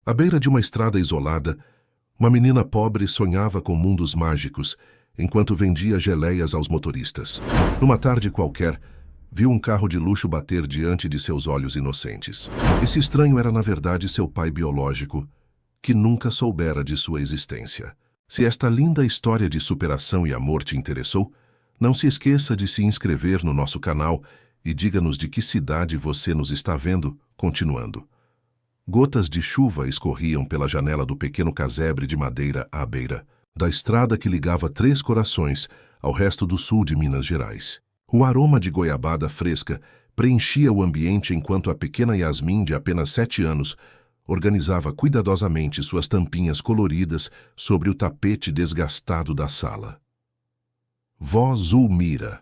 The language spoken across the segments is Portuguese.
À beira de uma estrada isolada, uma menina pobre sonhava com mundos mágicos, enquanto vendia geleias aos motoristas. Numa tarde qualquer, viu um carro de luxo bater diante de seus olhos inocentes. Esse estranho era, na verdade, seu pai biológico, que nunca soubera de sua existência. Se esta linda história de superação e amor te interessou, não se esqueça de se inscrever no nosso canal e diga-nos de que cidade você nos está vendo, continuando. Gotas de chuva escorriam pela janela do pequeno casebre de madeira à beira da estrada que ligava Três Corações ao resto do sul de Minas Gerais. O aroma de goiabada fresca preenchia o ambiente enquanto a pequena Yasmin, de apenas 7 anos, organizava cuidadosamente suas tampinhas coloridas sobre o tapete desgastado da sala. Vó Zulmira.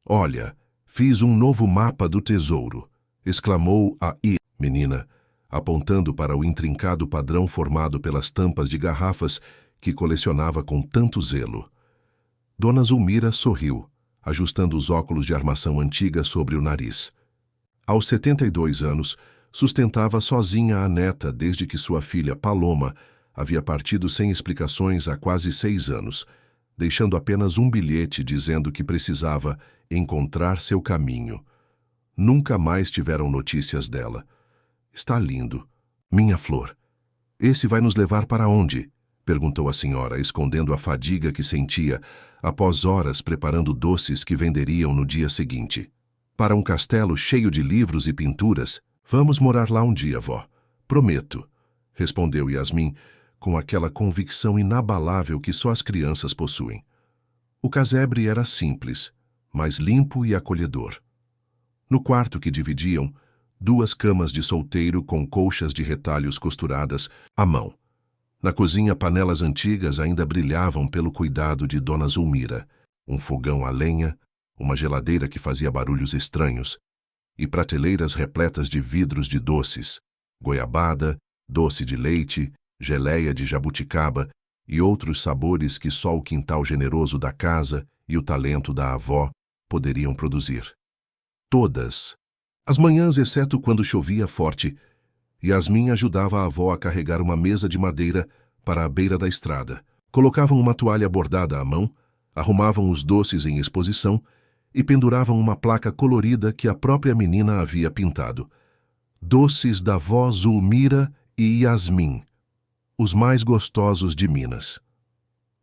Olha, fiz um novo mapa do tesouro, exclamou a menina, apontando para o intrincado padrão formado pelas tampas de garrafas que colecionava com tanto zelo. Dona Zulmira sorriu, ajustando os óculos de armação antiga sobre o nariz. Aos 72 anos, sustentava sozinha a neta desde que sua filha Paloma havia partido sem explicações há quase 6 anos, deixando apenas um bilhete dizendo que precisava encontrar seu caminho. Nunca mais tiveram notícias dela. Está lindo. Minha flor. Esse vai nos levar para onde? Perguntou a senhora, escondendo a fadiga que sentia após horas preparando doces que venderiam no dia seguinte. Para um castelo cheio de livros e pinturas. Vamos morar lá um dia, vó. Prometo, respondeu Yasmin, com aquela convicção inabalável que só as crianças possuem. O casebre era simples, mas limpo e acolhedor. No quarto que dividiam, 2 camas de solteiro com colchas de retalhos costuradas à mão. Na cozinha, panelas antigas ainda brilhavam pelo cuidado de Dona Zulmira, um fogão a lenha, uma geladeira que fazia barulhos estranhos, e prateleiras repletas de vidros de doces, goiabada, doce de leite, geleia de jabuticaba e outros sabores que só o quintal generoso da casa e o talento da avó poderiam produzir. Todas, as manhãs exceto quando chovia forte, Yasmin ajudava a avó a carregar uma mesa de madeira para a beira da estrada. Colocavam uma toalha bordada à mão, arrumavam os doces em exposição e penduravam uma placa colorida que a própria menina havia pintado. Doces da vó Zulmira e Yasmin, os mais gostosos de Minas.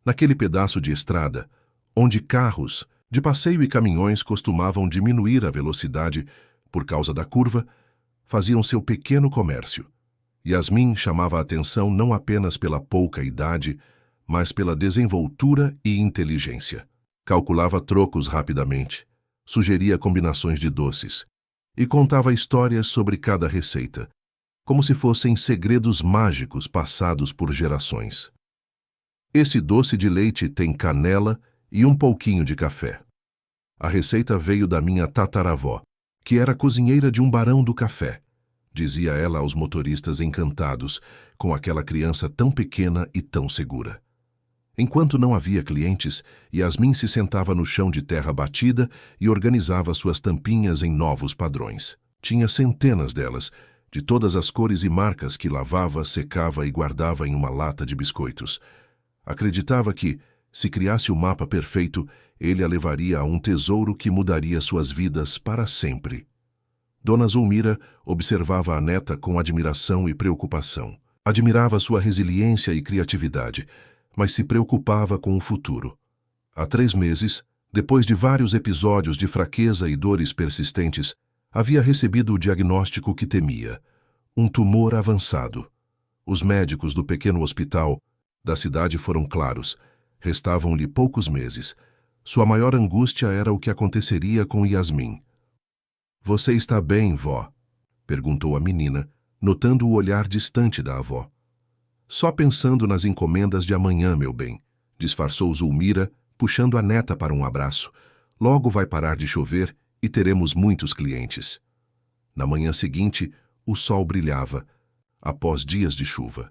Naquele pedaço de estrada, onde carros de passeio e caminhões costumavam diminuir a velocidade por causa da curva, faziam seu pequeno comércio. Yasmin chamava a atenção não apenas pela pouca idade, mas pela desenvoltura e inteligência. Calculava trocos rapidamente, sugeria combinações de doces e contava histórias sobre cada receita, como se fossem segredos mágicos passados por gerações. Esse doce de leite tem canela e um pouquinho de café. A receita veio da minha tataravó, que era cozinheira de um barão do café, dizia ela aos motoristas encantados com aquela criança tão pequena e tão segura. Enquanto não havia clientes, Yasmin se sentava no chão de terra batida e organizava suas tampinhas em novos padrões. Tinha centenas delas, de todas as cores e marcas que lavava, secava e guardava em uma lata de biscoitos. Acreditava que, se criasse o mapa perfeito, ele a levaria a um tesouro que mudaria suas vidas para sempre. Dona Zulmira observava a neta com admiração e preocupação. Admirava sua resiliência e criatividade, mas se preocupava com o futuro. Há 3 meses, depois de vários episódios de fraqueza e dores persistentes, havia recebido o diagnóstico que temia: um tumor avançado. Os médicos do pequeno hospital da cidade foram claros. Restavam-lhe poucos meses. Sua maior angústia era o que aconteceria com Yasmin. Você está bem, vó? Perguntou a menina, notando o olhar distante da avó. Só pensando nas encomendas de amanhã, meu bem, disfarçou Zulmira, puxando a neta para um abraço. Logo vai parar de chover e teremos muitos clientes. Na manhã seguinte, o sol brilhava, após dias de chuva.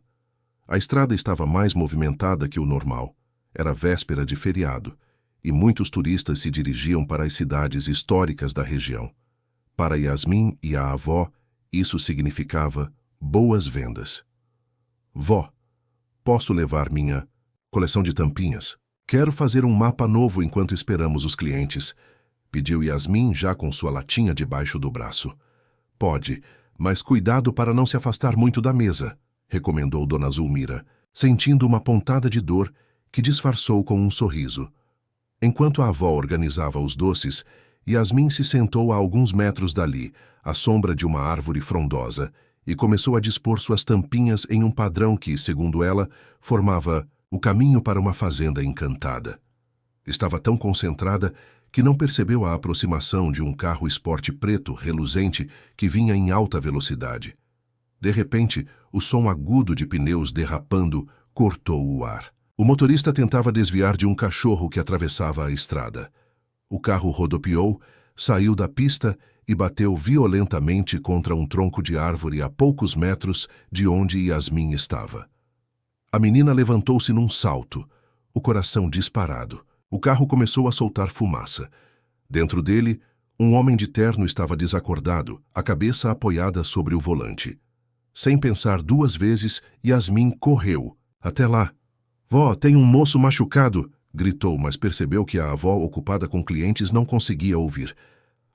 A estrada estava mais movimentada que o normal. Era véspera de feriado, e muitos turistas se dirigiam para as cidades históricas da região. Para Yasmin e a avó, isso significava boas vendas. Vó, posso levar minha coleção de tampinhas? Quero fazer um mapa novo enquanto esperamos os clientes, pediu Yasmin já com sua latinha debaixo do braço. Pode, mas cuidado para não se afastar muito da mesa, recomendou Dona Zulmira, sentindo uma pontada de dor que disfarçou com um sorriso. Enquanto a avó organizava os doces, Yasmin se sentou a alguns metros dali, à sombra de uma árvore frondosa, e começou a dispor suas tampinhas em um padrão que, segundo ela, formava o caminho para uma fazenda encantada. Estava tão concentrada que não percebeu a aproximação de um carro esporte preto reluzente que vinha em alta velocidade. De repente, o som agudo de pneus derrapando cortou o ar. O motorista tentava desviar de um cachorro que atravessava a estrada. O carro rodopiou, saiu da pista e bateu violentamente contra um tronco de árvore a poucos metros de onde Yasmin estava. A menina levantou-se num salto, o coração disparado. O carro começou a soltar fumaça. Dentro dele, um homem de terno estava desacordado, a cabeça apoiada sobre o volante. Sem pensar duas vezes, Yasmin correu. Até lá. Vó, tem um moço machucado, gritou, mas percebeu que a avó, ocupada com clientes, não conseguia ouvir.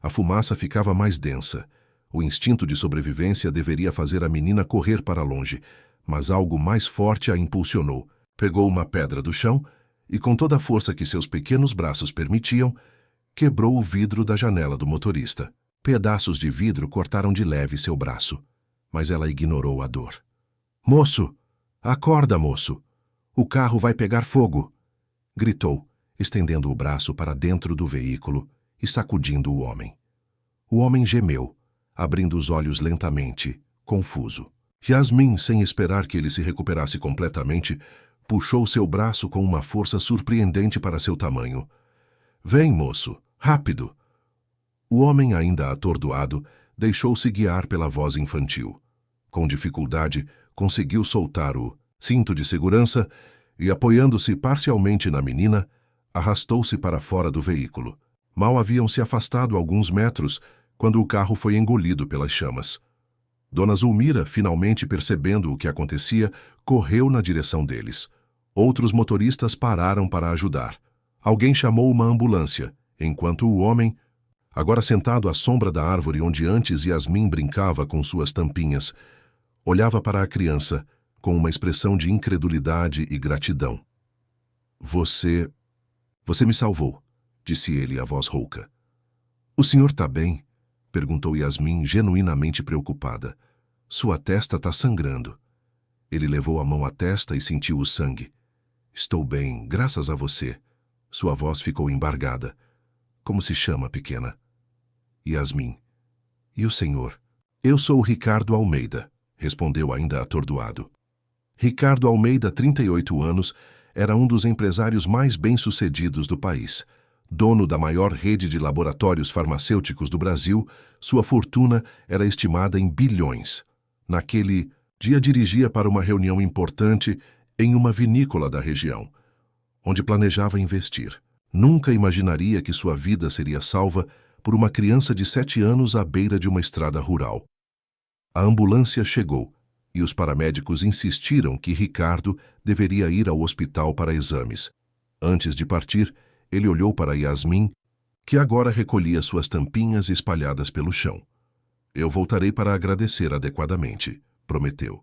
A fumaça ficava mais densa. O instinto de sobrevivência deveria fazer a menina correr para longe, mas algo mais forte a impulsionou. Pegou uma pedra do chão e, com toda a força que seus pequenos braços permitiam, quebrou o vidro da janela do motorista. Pedaços de vidro cortaram de leve seu braço, mas ela ignorou a dor. Moço! Acorda, moço! O carro vai pegar fogo! Gritou, estendendo o braço para dentro do veículo e sacudindo o homem. O homem gemeu, abrindo os olhos lentamente, confuso. Yasmin, sem esperar que ele se recuperasse completamente, puxou seu braço com uma força surpreendente para seu tamanho. Vem, moço, rápido! O homem, ainda atordoado, deixou-se guiar pela voz infantil. Com dificuldade, conseguiu soltar o cinto de segurança e, apoiando-se parcialmente na menina, arrastou-se para fora do veículo. Mal haviam se afastado alguns metros quando o carro foi engolido pelas chamas. Dona Zulmira, finalmente percebendo o que acontecia, correu na direção deles. Outros motoristas pararam para ajudar. Alguém chamou uma ambulância, enquanto o homem, agora sentado à sombra da árvore onde antes Yasmin brincava com suas tampinhas, olhava para a criança com uma expressão de incredulidade e gratidão. Você me salvou, disse ele, a voz rouca. O senhor tá bem? Perguntou Yasmin, genuinamente preocupada. Sua testa está sangrando. Ele levou a mão à testa e sentiu o sangue. Estou bem, graças a você. Sua voz ficou embargada. Como se chama, pequena? Yasmin. E o senhor? Eu sou o Ricardo Almeida, respondeu ainda atordoado. Ricardo Almeida, 38 anos, era um dos empresários mais bem-sucedidos do país. Dono da maior rede de laboratórios farmacêuticos do Brasil, sua fortuna era estimada em bilhões. Naquele dia dirigia para uma reunião importante em uma vinícola da região, onde planejava investir. Nunca imaginaria que sua vida seria salva por uma criança de 7 anos à beira de uma estrada rural. A ambulância chegou e os paramédicos insistiram que Ricardo deveria ir ao hospital para exames. Antes de partir, ele olhou para Yasmin, que agora recolhia suas tampinhas espalhadas pelo chão. Eu voltarei para agradecer adequadamente, prometeu.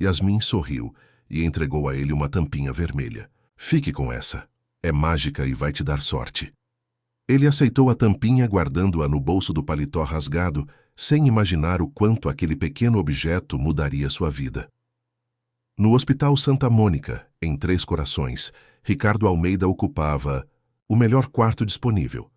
Yasmin sorriu e entregou a ele uma tampinha vermelha. Fique com essa. É mágica e vai te dar sorte. Ele aceitou a tampinha guardando-a no bolso do paletó rasgado, sem imaginar o quanto aquele pequeno objeto mudaria sua vida. No Hospital Santa Mônica, em Três Corações, Ricardo Almeida ocupava o melhor quarto disponível.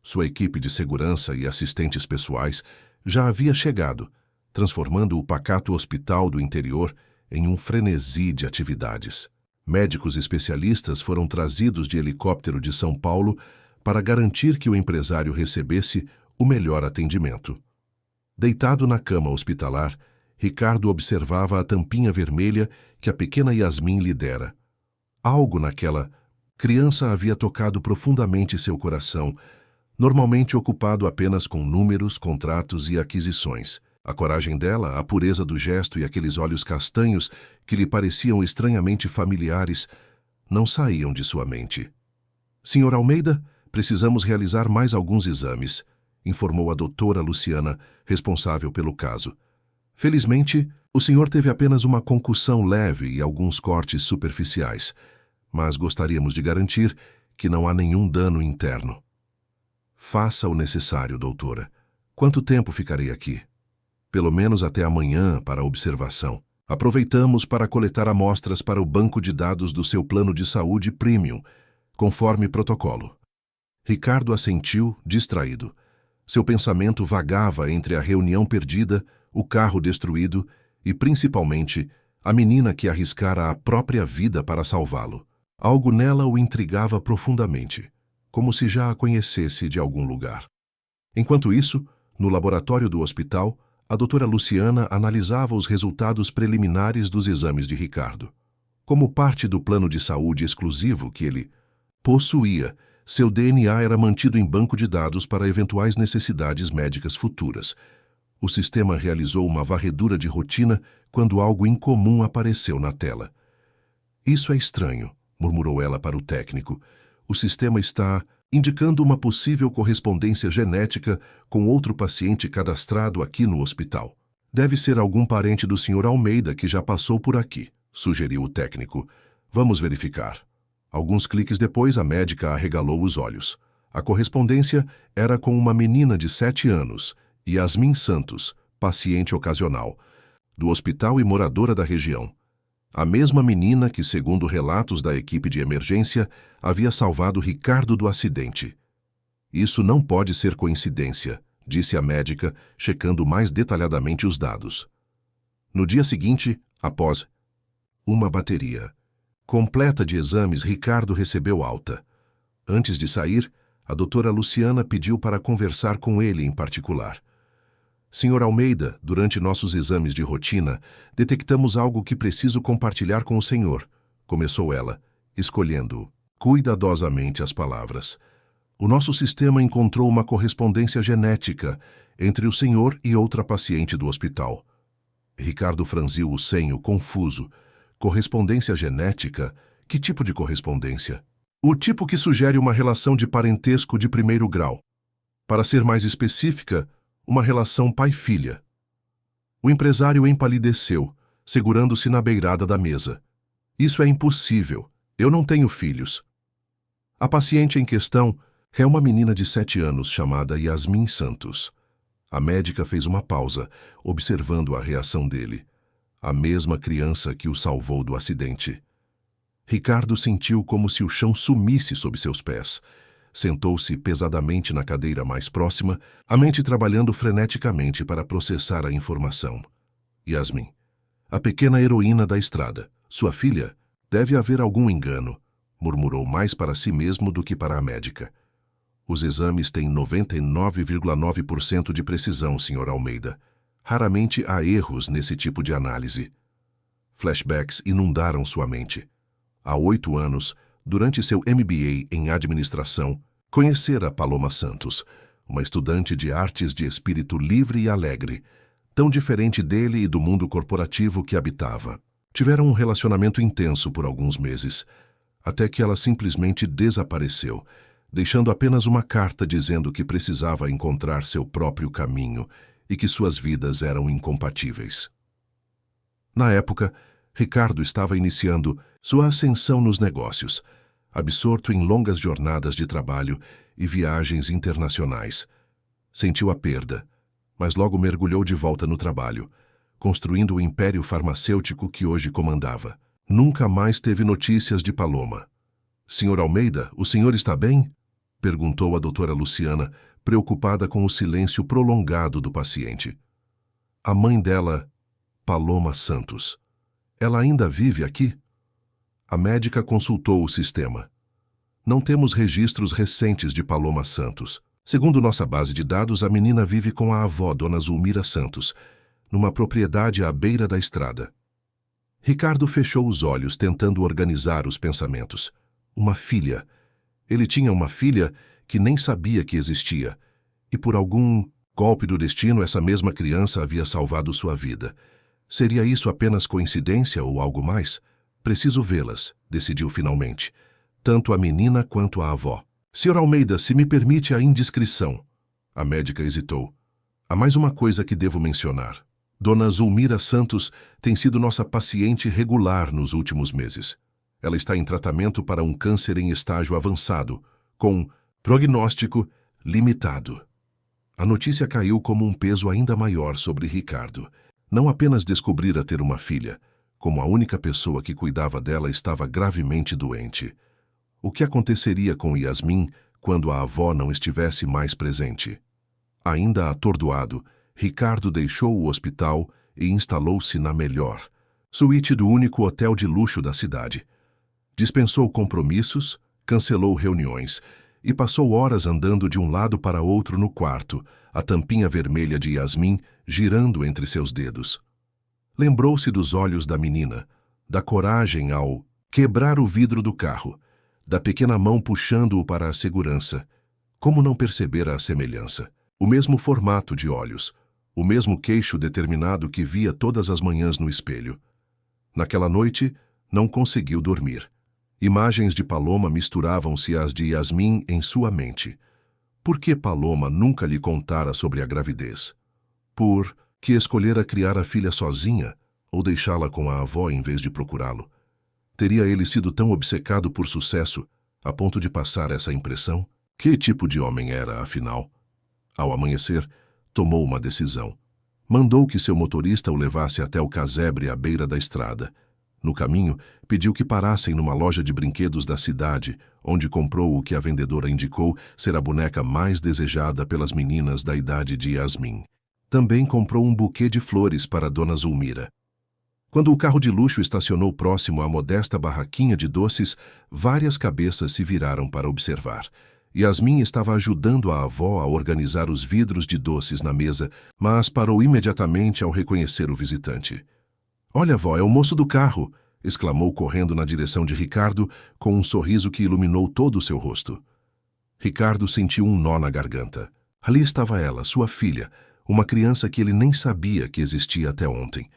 Sua equipe de segurança e assistentes pessoais já havia chegado, transformando o pacato hospital do interior em um frenesi de atividades. Médicos especialistas foram trazidos de helicóptero de São Paulo para garantir que o empresário recebesse o melhor atendimento. Deitado na cama hospitalar, Ricardo observava a tampinha vermelha que a pequena Yasmin lhe dera. Algo naquela criança havia tocado profundamente seu coração, normalmente ocupado apenas com números, contratos e aquisições. A coragem dela, a pureza do gesto e aqueles olhos castanhos que lhe pareciam estranhamente familiares não saíam de sua mente. Senhor Almeida, precisamos realizar mais alguns exames, informou a doutora Luciana, responsável pelo caso. Felizmente, o senhor teve apenas uma concussão leve e alguns cortes superficiais, mas gostaríamos de garantir que não há nenhum dano interno. Faça o necessário, doutora. Quanto tempo ficarei aqui? Pelo menos até amanhã para observação. Aproveitamos para coletar amostras para o banco de dados do seu plano de saúde premium, conforme protocolo. Ricardo assentiu, distraído. Seu pensamento vagava entre a reunião perdida, o carro destruído e, principalmente, a menina que arriscara a própria vida para salvá-lo. Algo nela o intrigava profundamente, como se já a conhecesse de algum lugar. Enquanto isso, no laboratório do hospital, a doutora Luciana analisava os resultados preliminares dos exames de Ricardo. Como parte do plano de saúde exclusivo que ele possuía, seu DNA era mantido em banco de dados para eventuais necessidades médicas futuras. O sistema realizou uma varredura de rotina quando algo incomum apareceu na tela. Isso é estranho, murmurou ela para o técnico. O sistema está indicando uma possível correspondência genética com outro paciente cadastrado aqui no hospital. Deve ser algum parente do Sr. Almeida que já passou por aqui, sugeriu o técnico. Vamos verificar. Alguns cliques depois, a médica arregalou os olhos. A correspondência era com uma menina de 7 anos, Yasmin Santos, paciente ocasional, do hospital e moradora da região. A mesma menina que, segundo relatos da equipe de emergência, havia salvado Ricardo do acidente. Isso não pode ser coincidência, disse a médica, checando mais detalhadamente os dados. No dia seguinte, após uma bateria completa de exames, Ricardo recebeu alta. Antes de sair, a doutora Luciana pediu para conversar com ele em particular. Senhor Almeida, durante nossos exames de rotina, detectamos algo que preciso compartilhar com o senhor, começou ela, escolhendo cuidadosamente as palavras. O nosso sistema encontrou uma correspondência genética entre o senhor e outra paciente do hospital. Ricardo franziu o senho, confuso. Correspondência genética? Que tipo de correspondência? O tipo que sugere uma relação de parentesco de primeiro grau. Para ser mais específica, uma relação pai-filha. O empresário empalideceu, segurando-se na beirada da mesa. Isso é impossível. Eu não tenho filhos. A paciente em questão é uma menina de 7 anos chamada Yasmin Santos. A médica fez uma pausa, observando a reação dele. A mesma criança que o salvou do acidente. Ricardo sentiu como se o chão sumisse sob seus pés. Sentou-se pesadamente na cadeira mais próxima, a mente trabalhando freneticamente para processar a informação. Yasmin, a pequena heroína da estrada, sua filha, deve haver algum engano, murmurou mais para si mesmo do que para a médica. Os exames têm 99,9% de precisão, Sr. Almeida. Raramente há erros nesse tipo de análise. Flashbacks inundaram sua mente. Há 8 anos, durante seu MBA em administração, conhecera Paloma Santos, uma estudante de artes de espírito livre e alegre, tão diferente dele e do mundo corporativo que habitava. Tiveram um relacionamento intenso por alguns meses, até que ela simplesmente desapareceu, deixando apenas uma carta dizendo que precisava encontrar seu próprio caminho e que suas vidas eram incompatíveis. Na época, Ricardo estava iniciando sua ascensão nos negócios, absorto em longas jornadas de trabalho e viagens internacionais. Sentiu a perda, mas logo mergulhou de volta no trabalho, construindo o império farmacêutico que hoje comandava. Nunca mais teve notícias de Paloma. Senhor Almeida, o senhor está bem? Perguntou a doutora Luciana, preocupada com o silêncio prolongado do paciente. A mãe dela, Paloma Santos. Ela ainda vive aqui? A médica consultou o sistema. Não temos registros recentes de Paloma Santos. Segundo nossa base de dados, a menina vive com a avó, Dona Zulmira Santos, numa propriedade à beira da estrada. Ricardo fechou os olhos, tentando organizar os pensamentos. Uma filha. Ele tinha uma filha que nem sabia que existia, e por algum Golpe do destino, essa mesma criança havia salvado sua vida. Seria isso apenas coincidência ou algo mais? Preciso vê-las, decidiu finalmente. Tanto a menina quanto a avó. Sr. Almeida, se me permite a indiscrição. A médica hesitou. Há mais uma coisa que devo mencionar. Dona Zulmira Santos tem sido nossa paciente regular nos últimos meses. Ela está em tratamento para um câncer em estágio avançado, com prognóstico limitado. A notícia caiu como um peso ainda maior sobre Ricardo. Não apenas descobrira ter uma filha, como a única pessoa que cuidava dela estava gravemente doente. O que aconteceria com Yasmin quando a avó não estivesse mais presente? Ainda atordoado, Ricardo deixou o hospital e instalou-se na melhor suíte do único hotel de luxo da cidade. Dispensou compromissos, cancelou reuniões e passou horas andando de um lado para outro no quarto, a tampinha vermelha de Yasmin girando entre seus dedos. Lembrou-se dos olhos da menina, da coragem ao quebrar o vidro do carro, da pequena mão puxando-o para a segurança. Como não perceber a semelhança? O mesmo formato de olhos, o mesmo queixo determinado que via todas as manhãs no espelho. Naquela noite, não conseguiu dormir. Imagens de Paloma misturavam-se às de Yasmin em sua mente. Por que Paloma nunca lhe contara sobre a gravidez? Por que escolhera criar a filha sozinha ou deixá-la com a avó em vez de procurá-lo? Teria ele sido tão obcecado por sucesso a ponto de passar essa impressão? Que tipo de homem era, afinal? Ao amanhecer, tomou uma decisão. Mandou que seu motorista o levasse até o casebre à beira da estrada. No caminho, pediu que parassem numa loja de brinquedos da cidade, onde comprou o que a vendedora indicou ser a boneca mais desejada pelas meninas da idade de Yasmin. Também comprou um buquê de flores para Dona Zulmira. Quando o carro de luxo estacionou próximo à modesta barraquinha de doces, várias cabeças se viraram para observar. Yasmin estava ajudando a avó a organizar os vidros de doces na mesa, mas parou imediatamente ao reconhecer o visitante. "Olha, vó, é o moço do carro!" exclamou correndo na direção de Ricardo, com um sorriso que iluminou todo o seu rosto. Ricardo sentiu um nó na garganta. Ali estava ela, sua filha, uma criança que ele nem sabia que existia até ontem,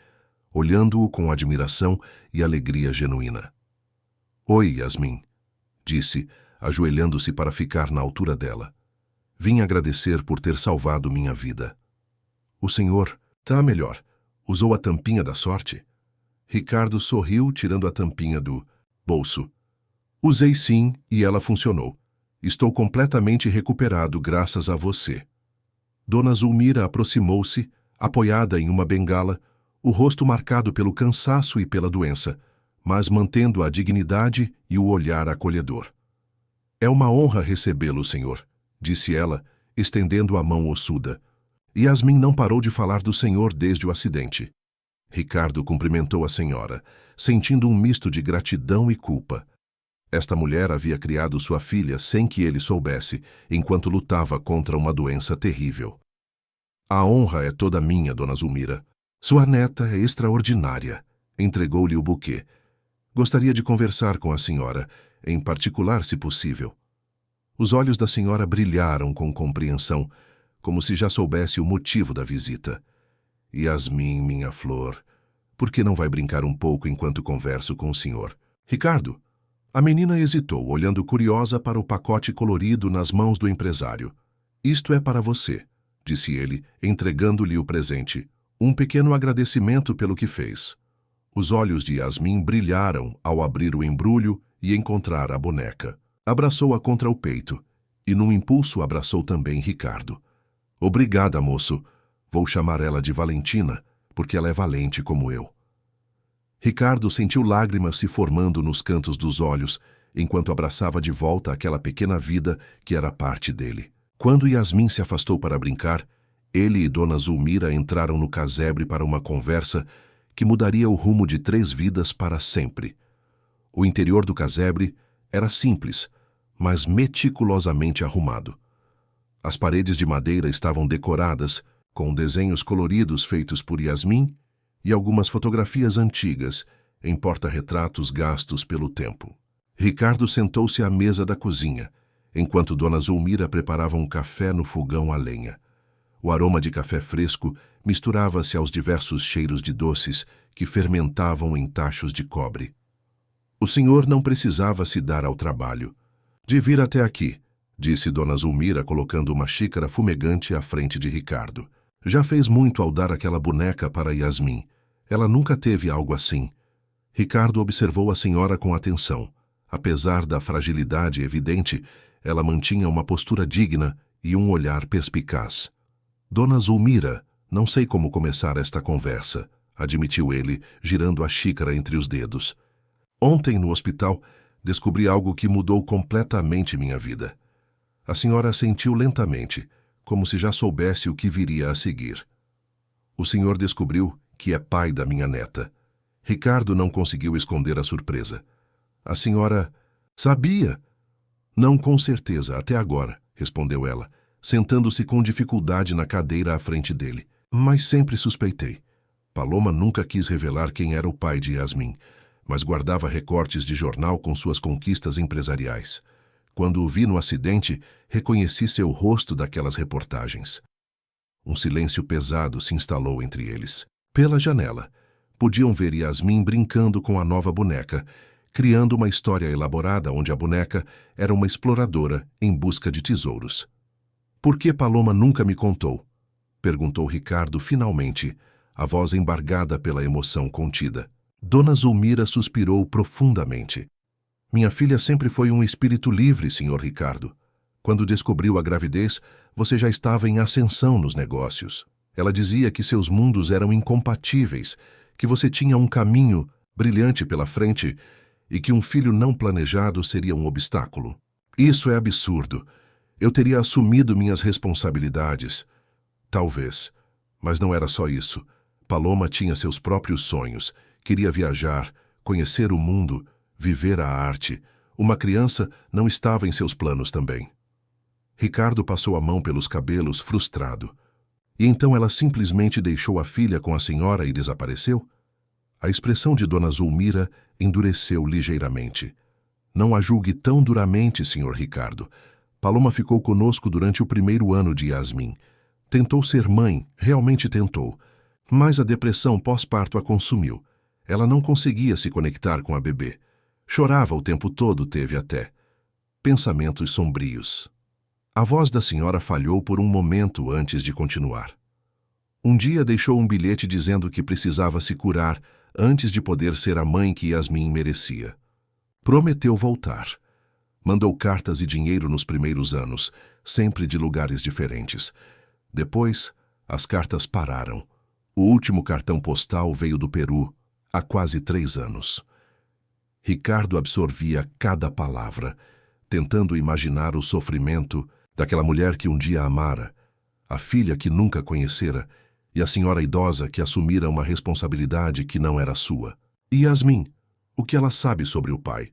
olhando-o com admiração e alegria genuína. "Oi, Yasmin", disse, ajoelhando-se para ficar na altura dela. "Vim agradecer por ter salvado minha vida." "O senhor tá melhor. Usou a tampinha da sorte?" Ricardo sorriu, tirando a tampinha do bolso. "Usei sim, e ela funcionou. Estou completamente recuperado graças a você." Dona Zulmira aproximou-se, apoiada em uma bengala, o rosto marcado pelo cansaço e pela doença, mas mantendo a dignidade e o olhar acolhedor. "É uma honra recebê-lo, senhor", disse ela, estendendo a mão ossuda. Yasmin não parou de falar do senhor desde o acidente. Ricardo cumprimentou a senhora, sentindo um misto de gratidão e culpa. Esta mulher havia criado sua filha sem que ele soubesse, enquanto lutava contra uma doença terrível. "A honra é toda minha, Dona Zulmira. Sua neta é extraordinária", entregou-lhe o buquê. "Gostaria de conversar com a senhora, em particular, se possível." Os olhos da senhora brilharam com compreensão, como se já soubesse o motivo da visita. "Yasmin, minha flor, por que não vai brincar um pouco enquanto converso com o senhor?" "Ricardo?" A menina hesitou, olhando curiosa para o pacote colorido nas mãos do empresário. "Isto é para você", disse ele, entregando-lhe o presente. "Um pequeno agradecimento pelo que fez." Os olhos de Yasmin brilharam ao abrir o embrulho e encontrar a boneca. Abraçou-a contra o peito, e num impulso abraçou também Ricardo. "Obrigada, moço. Vou chamar ela de Valentina, porque ela é valente como eu." Ricardo sentiu lágrimas se formando nos cantos dos olhos, enquanto abraçava de volta aquela pequena vida que era parte dele. Quando Yasmin se afastou para brincar, ele e Dona Zulmira entraram no casebre para uma conversa que mudaria o rumo de 3 vidas para sempre. O interior do casebre era simples, mas meticulosamente arrumado. As paredes de madeira estavam decoradas, com desenhos coloridos feitos por Yasmin e algumas fotografias antigas, em porta-retratos gastos pelo tempo. Ricardo sentou-se à mesa da cozinha, enquanto Dona Zulmira preparava um café no fogão a lenha. O aroma de café fresco misturava-se aos diversos cheiros de doces que fermentavam em tachos de cobre. O senhor não precisava se dar ao trabalho de vir até aqui, disse Dona Zulmira, colocando uma xícara fumegante à frente de Ricardo. Já fez muito ao dar aquela boneca para Yasmin. Ela nunca teve algo assim. Ricardo observou a senhora com atenção. Apesar da fragilidade evidente, ela mantinha uma postura digna e um olhar perspicaz. Dona Zulmira, não sei como começar esta conversa, admitiu ele, girando a xícara entre os dedos. Ontem, no hospital, descobri algo que mudou completamente minha vida. A senhora sentiu lentamente, como se já soubesse o que viria a seguir. O senhor descobriu que é pai da minha neta. Ricardo não conseguiu esconder a surpresa. A senhora sabia? Não com certeza, até agora, respondeu ela, sentando-se com dificuldade na cadeira à frente dele. Mas sempre suspeitei. Paloma nunca quis revelar quem era o pai de Yasmin, mas guardava recortes de jornal com suas conquistas empresariais. Quando o vi no acidente, reconheci seu rosto daquelas reportagens. Um silêncio pesado se instalou entre eles. Pela janela, podiam ver Yasmin brincando com a nova boneca, criando uma história elaborada onde a boneca era uma exploradora em busca de tesouros. «Por que Paloma nunca me contou?» perguntou Ricardo finalmente, a voz embargada pela emoção contida. Dona Zulmira suspirou profundamente. Minha filha sempre foi um espírito livre, Sr. Ricardo. Quando descobriu a gravidez, você já estava em ascensão nos negócios. Ela dizia que seus mundos eram incompatíveis, que você tinha um caminho brilhante pela frente e que um filho não planejado seria um obstáculo. Isso é absurdo. Eu teria assumido minhas responsabilidades. Talvez. Mas não era só isso. Paloma tinha seus próprios sonhos. Queria viajar, conhecer o mundo, viver a arte. Uma criança não estava em seus planos também. Ricardo passou a mão pelos cabelos, frustrado. E então ela simplesmente deixou a filha com a senhora e desapareceu? A expressão de Dona Zulmira endureceu ligeiramente. Não a julgue tão duramente, Sr. Ricardo. Paloma ficou conosco durante o primeiro ano de Yasmin. Tentou ser mãe, realmente tentou. Mas a depressão pós-parto a consumiu. Ela não conseguia se conectar com a bebê. Chorava o tempo todo, teve até pensamentos sombrios. A voz da senhora falhou por um momento antes de continuar. Um dia deixou um bilhete dizendo que precisava se curar antes de poder ser a mãe que Yasmin merecia. Prometeu voltar. Mandou cartas e dinheiro nos primeiros anos, sempre de lugares diferentes. Depois, as cartas pararam. O último cartão postal veio do Peru, há quase 3 anos. Ricardo absorvia cada palavra, tentando imaginar o sofrimento daquela mulher que um dia amara, a filha que nunca conhecera e a senhora idosa que assumira uma responsabilidade que não era sua. E Yasmin, o que ela sabe sobre o pai?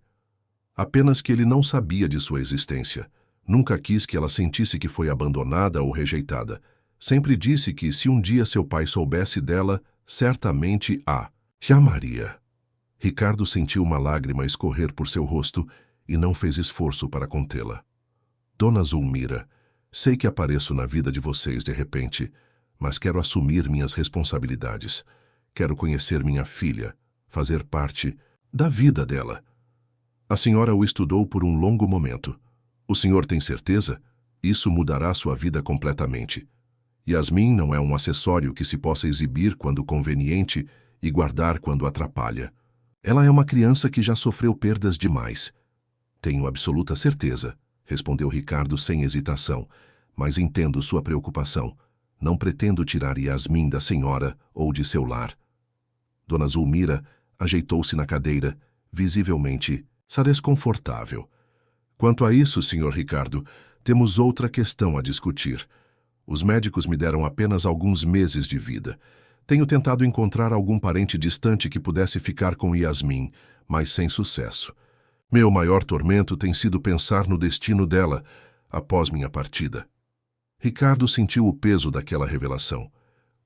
Apenas que ele não sabia de sua existência. Nunca quis que ela sentisse que foi abandonada ou rejeitada. Sempre disse que, se um dia seu pai soubesse dela, certamente a chamaria. Ricardo sentiu uma lágrima escorrer por seu rosto e não fez esforço para contê-la. Dona Zulmira, sei que apareço na vida de vocês de repente, mas quero assumir minhas responsabilidades. Quero conhecer minha filha, fazer parte da vida dela. A senhora o estudou por um longo momento. O senhor tem certeza? Isso mudará sua vida completamente. Yasmin não é um acessório que se possa exibir quando conveniente e guardar quando atrapalha. Ela é uma criança que já sofreu perdas demais. Tenho absoluta certeza, respondeu Ricardo sem hesitação, mas entendo sua preocupação. Não pretendo tirar Yasmin da senhora ou de seu lar. Dona Zulmira ajeitou-se na cadeira, visivelmente desconfortável. Quanto a isso, Sr. Ricardo, temos outra questão a discutir. Os médicos me deram apenas alguns meses de vida. Tenho tentado encontrar algum parente distante que pudesse ficar com Yasmin, mas sem sucesso. Meu maior tormento tem sido pensar no destino dela após minha partida. Ricardo sentiu o peso daquela revelação.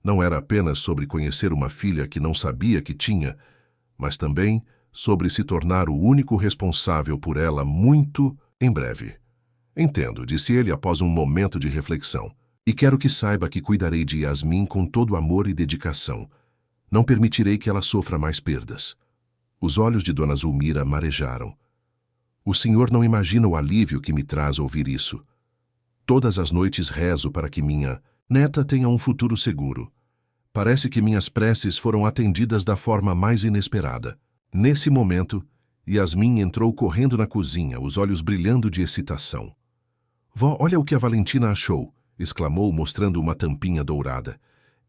Não era apenas sobre conhecer uma filha que não sabia que tinha, mas também sobre se tornar o único responsável por ela muito em breve. Entendo, disse ele após um momento de reflexão. E quero que saiba que cuidarei de Yasmin com todo amor e dedicação. Não permitirei que ela sofra mais perdas. Os olhos de Dona Zulmira marejaram. O senhor não imagina o alívio que me traz ouvir isso. Todas as noites rezo para que minha neta tenha um futuro seguro. Parece que minhas preces foram atendidas da forma mais inesperada. Nesse momento, Yasmin entrou correndo na cozinha, os olhos brilhando de excitação. Vó, olha o que a Valentina achou, exclamou, mostrando uma tampinha dourada.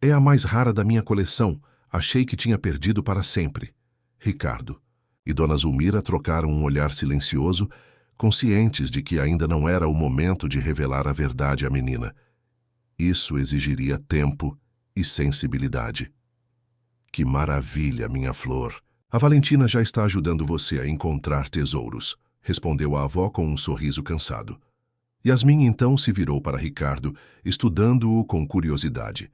É a mais rara da minha coleção. Achei que tinha perdido para sempre. Ricardo e Dona Zulmira trocaram um olhar silencioso, conscientes de que ainda não era o momento de revelar a verdade à menina. Isso exigiria tempo e sensibilidade. Que maravilha, minha flor! A Valentina já está ajudando você a encontrar tesouros, respondeu a avó com um sorriso cansado. Yasmin então se virou para Ricardo, estudando-o com curiosidade.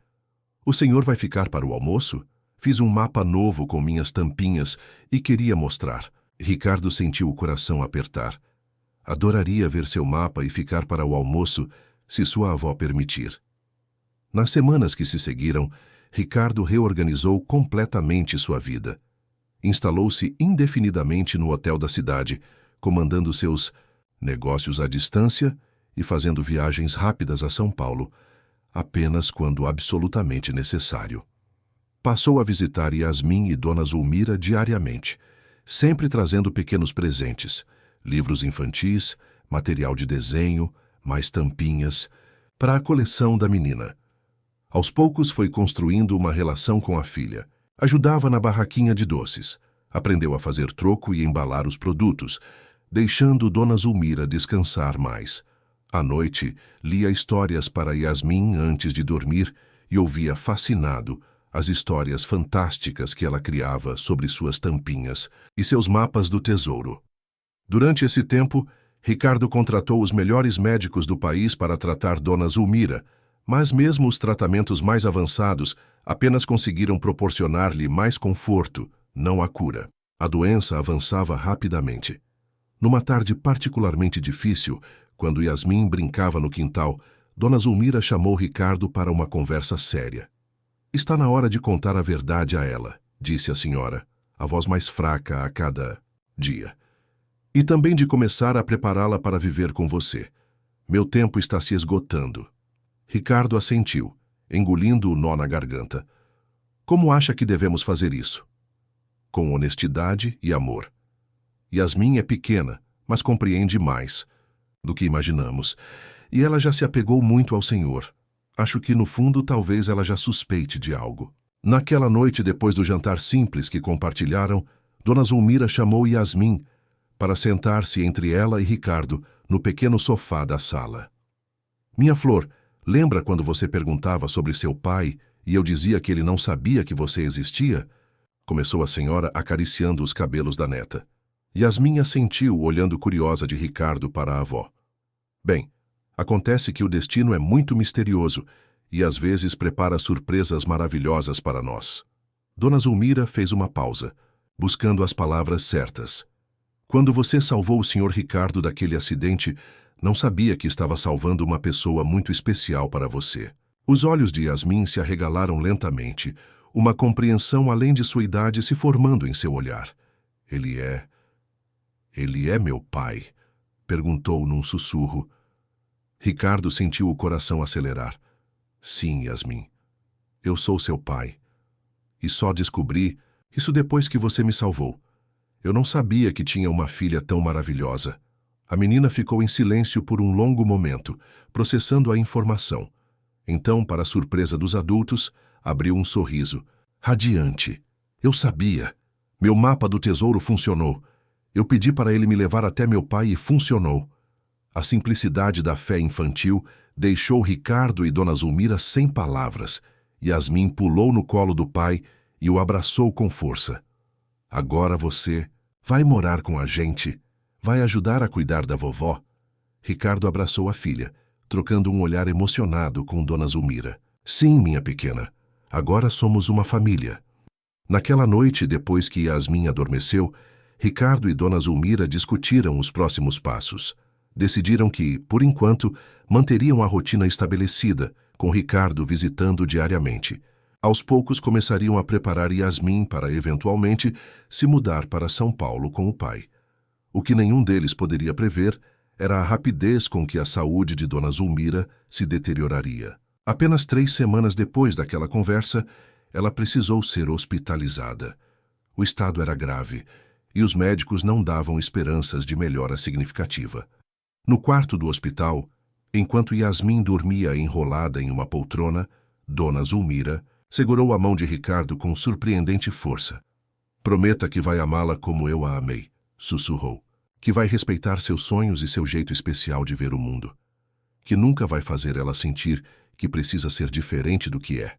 O senhor vai ficar para o almoço? Fiz um mapa novo com minhas tampinhas e queria mostrar. Ricardo sentiu o coração apertar. Adoraria ver seu mapa e ficar para o almoço, se sua avó permitir. Nas semanas que se seguiram, Ricardo reorganizou completamente sua vida. Instalou-se indefinidamente no hotel da cidade, comandando seus negócios à distância e fazendo viagens rápidas a São Paulo, apenas quando absolutamente necessário. Passou a visitar Yasmin e Dona Zulmira diariamente, sempre trazendo pequenos presentes, livros infantis, material de desenho, mais tampinhas, para a coleção da menina. Aos poucos foi construindo uma relação com a filha. Ajudava na barraquinha de doces. Aprendeu a fazer troco e embalar os produtos, deixando Dona Zulmira descansar mais. À noite, lia histórias para Yasmin antes de dormir e ouvia fascinado as histórias fantásticas que ela criava sobre suas tampinhas e seus mapas do tesouro. Durante esse tempo, Ricardo contratou os melhores médicos do país para tratar Dona Zulmira, mas mesmo os tratamentos mais avançados apenas conseguiram proporcionar-lhe mais conforto, não a cura. A doença avançava rapidamente. Numa tarde particularmente difícil, quando Yasmin brincava no quintal, Dona Zulmira chamou Ricardo para uma conversa séria. Está na hora de contar a verdade a ela, disse a senhora, a voz mais fraca a cada dia. E também de começar a prepará-la para viver com você. Meu tempo está se esgotando. Ricardo assentiu, engolindo o nó na garganta. Como acha que devemos fazer isso? Com honestidade e amor. Yasmin é pequena, mas compreende mais do que imaginamos, e ela já se apegou muito ao Senhor. Acho que, no fundo, talvez ela já suspeite de algo. Naquela noite, depois do jantar simples que compartilharam, Dona Zulmira chamou Yasmin para sentar-se entre ela e Ricardo no pequeno sofá da sala. Minha flor, lembra quando você perguntava sobre seu pai e eu dizia que ele não sabia que você existia? Começou a senhora acariciando os cabelos da neta. Yasmin assentiu, olhando curiosa de Ricardo para a avó. Bem, acontece que o destino é muito misterioso e às vezes prepara surpresas maravilhosas para nós. Dona Zulmira fez uma pausa, buscando as palavras certas. Quando você salvou o Sr. Ricardo daquele acidente, não sabia que estava salvando uma pessoa muito especial para você. Os olhos de Yasmin se arregalaram lentamente, uma compreensão além de sua idade se formando em seu olhar. Ele é meu pai? Perguntou num sussurro. Ricardo sentiu o coração acelerar. Sim, Yasmin. Eu sou seu pai. E só descobri isso depois que você me salvou. Eu não sabia que tinha uma filha tão maravilhosa. A menina ficou em silêncio por um longo momento, processando a informação. Então, para a surpresa dos adultos, abriu um sorriso, radiante. Eu sabia. Meu mapa do tesouro funcionou. Eu pedi para ele me levar até meu pai e funcionou. A simplicidade da fé infantil deixou Ricardo e Dona Zulmira sem palavras. Yasmin pulou no colo do pai e o abraçou com força. Agora você vai morar com a gente? Vai ajudar a cuidar da vovó? Ricardo abraçou a filha, trocando um olhar emocionado com Dona Zulmira. Sim, minha pequena. Agora somos uma família. Naquela noite, depois que Yasmin adormeceu, Ricardo e Dona Zulmira discutiram os próximos passos. Decidiram que, por enquanto, manteriam a rotina estabelecida, com Ricardo visitando diariamente. Aos poucos começariam a preparar Yasmin para, eventualmente, se mudar para São Paulo com o pai. O que nenhum deles poderia prever era a rapidez com que a saúde de Dona Zulmira se deterioraria. Apenas 3 semanas depois daquela conversa, ela precisou ser hospitalizada. O estado era grave e os médicos não davam esperanças de melhora significativa. No quarto do hospital, enquanto Yasmin dormia enrolada em uma poltrona, Dona Zulmira segurou a mão de Ricardo com surpreendente força. "Prometa que vai amá-la como eu a amei", sussurrou. "Que vai respeitar seus sonhos e seu jeito especial de ver o mundo. Que nunca vai fazer ela sentir que precisa ser diferente do que é."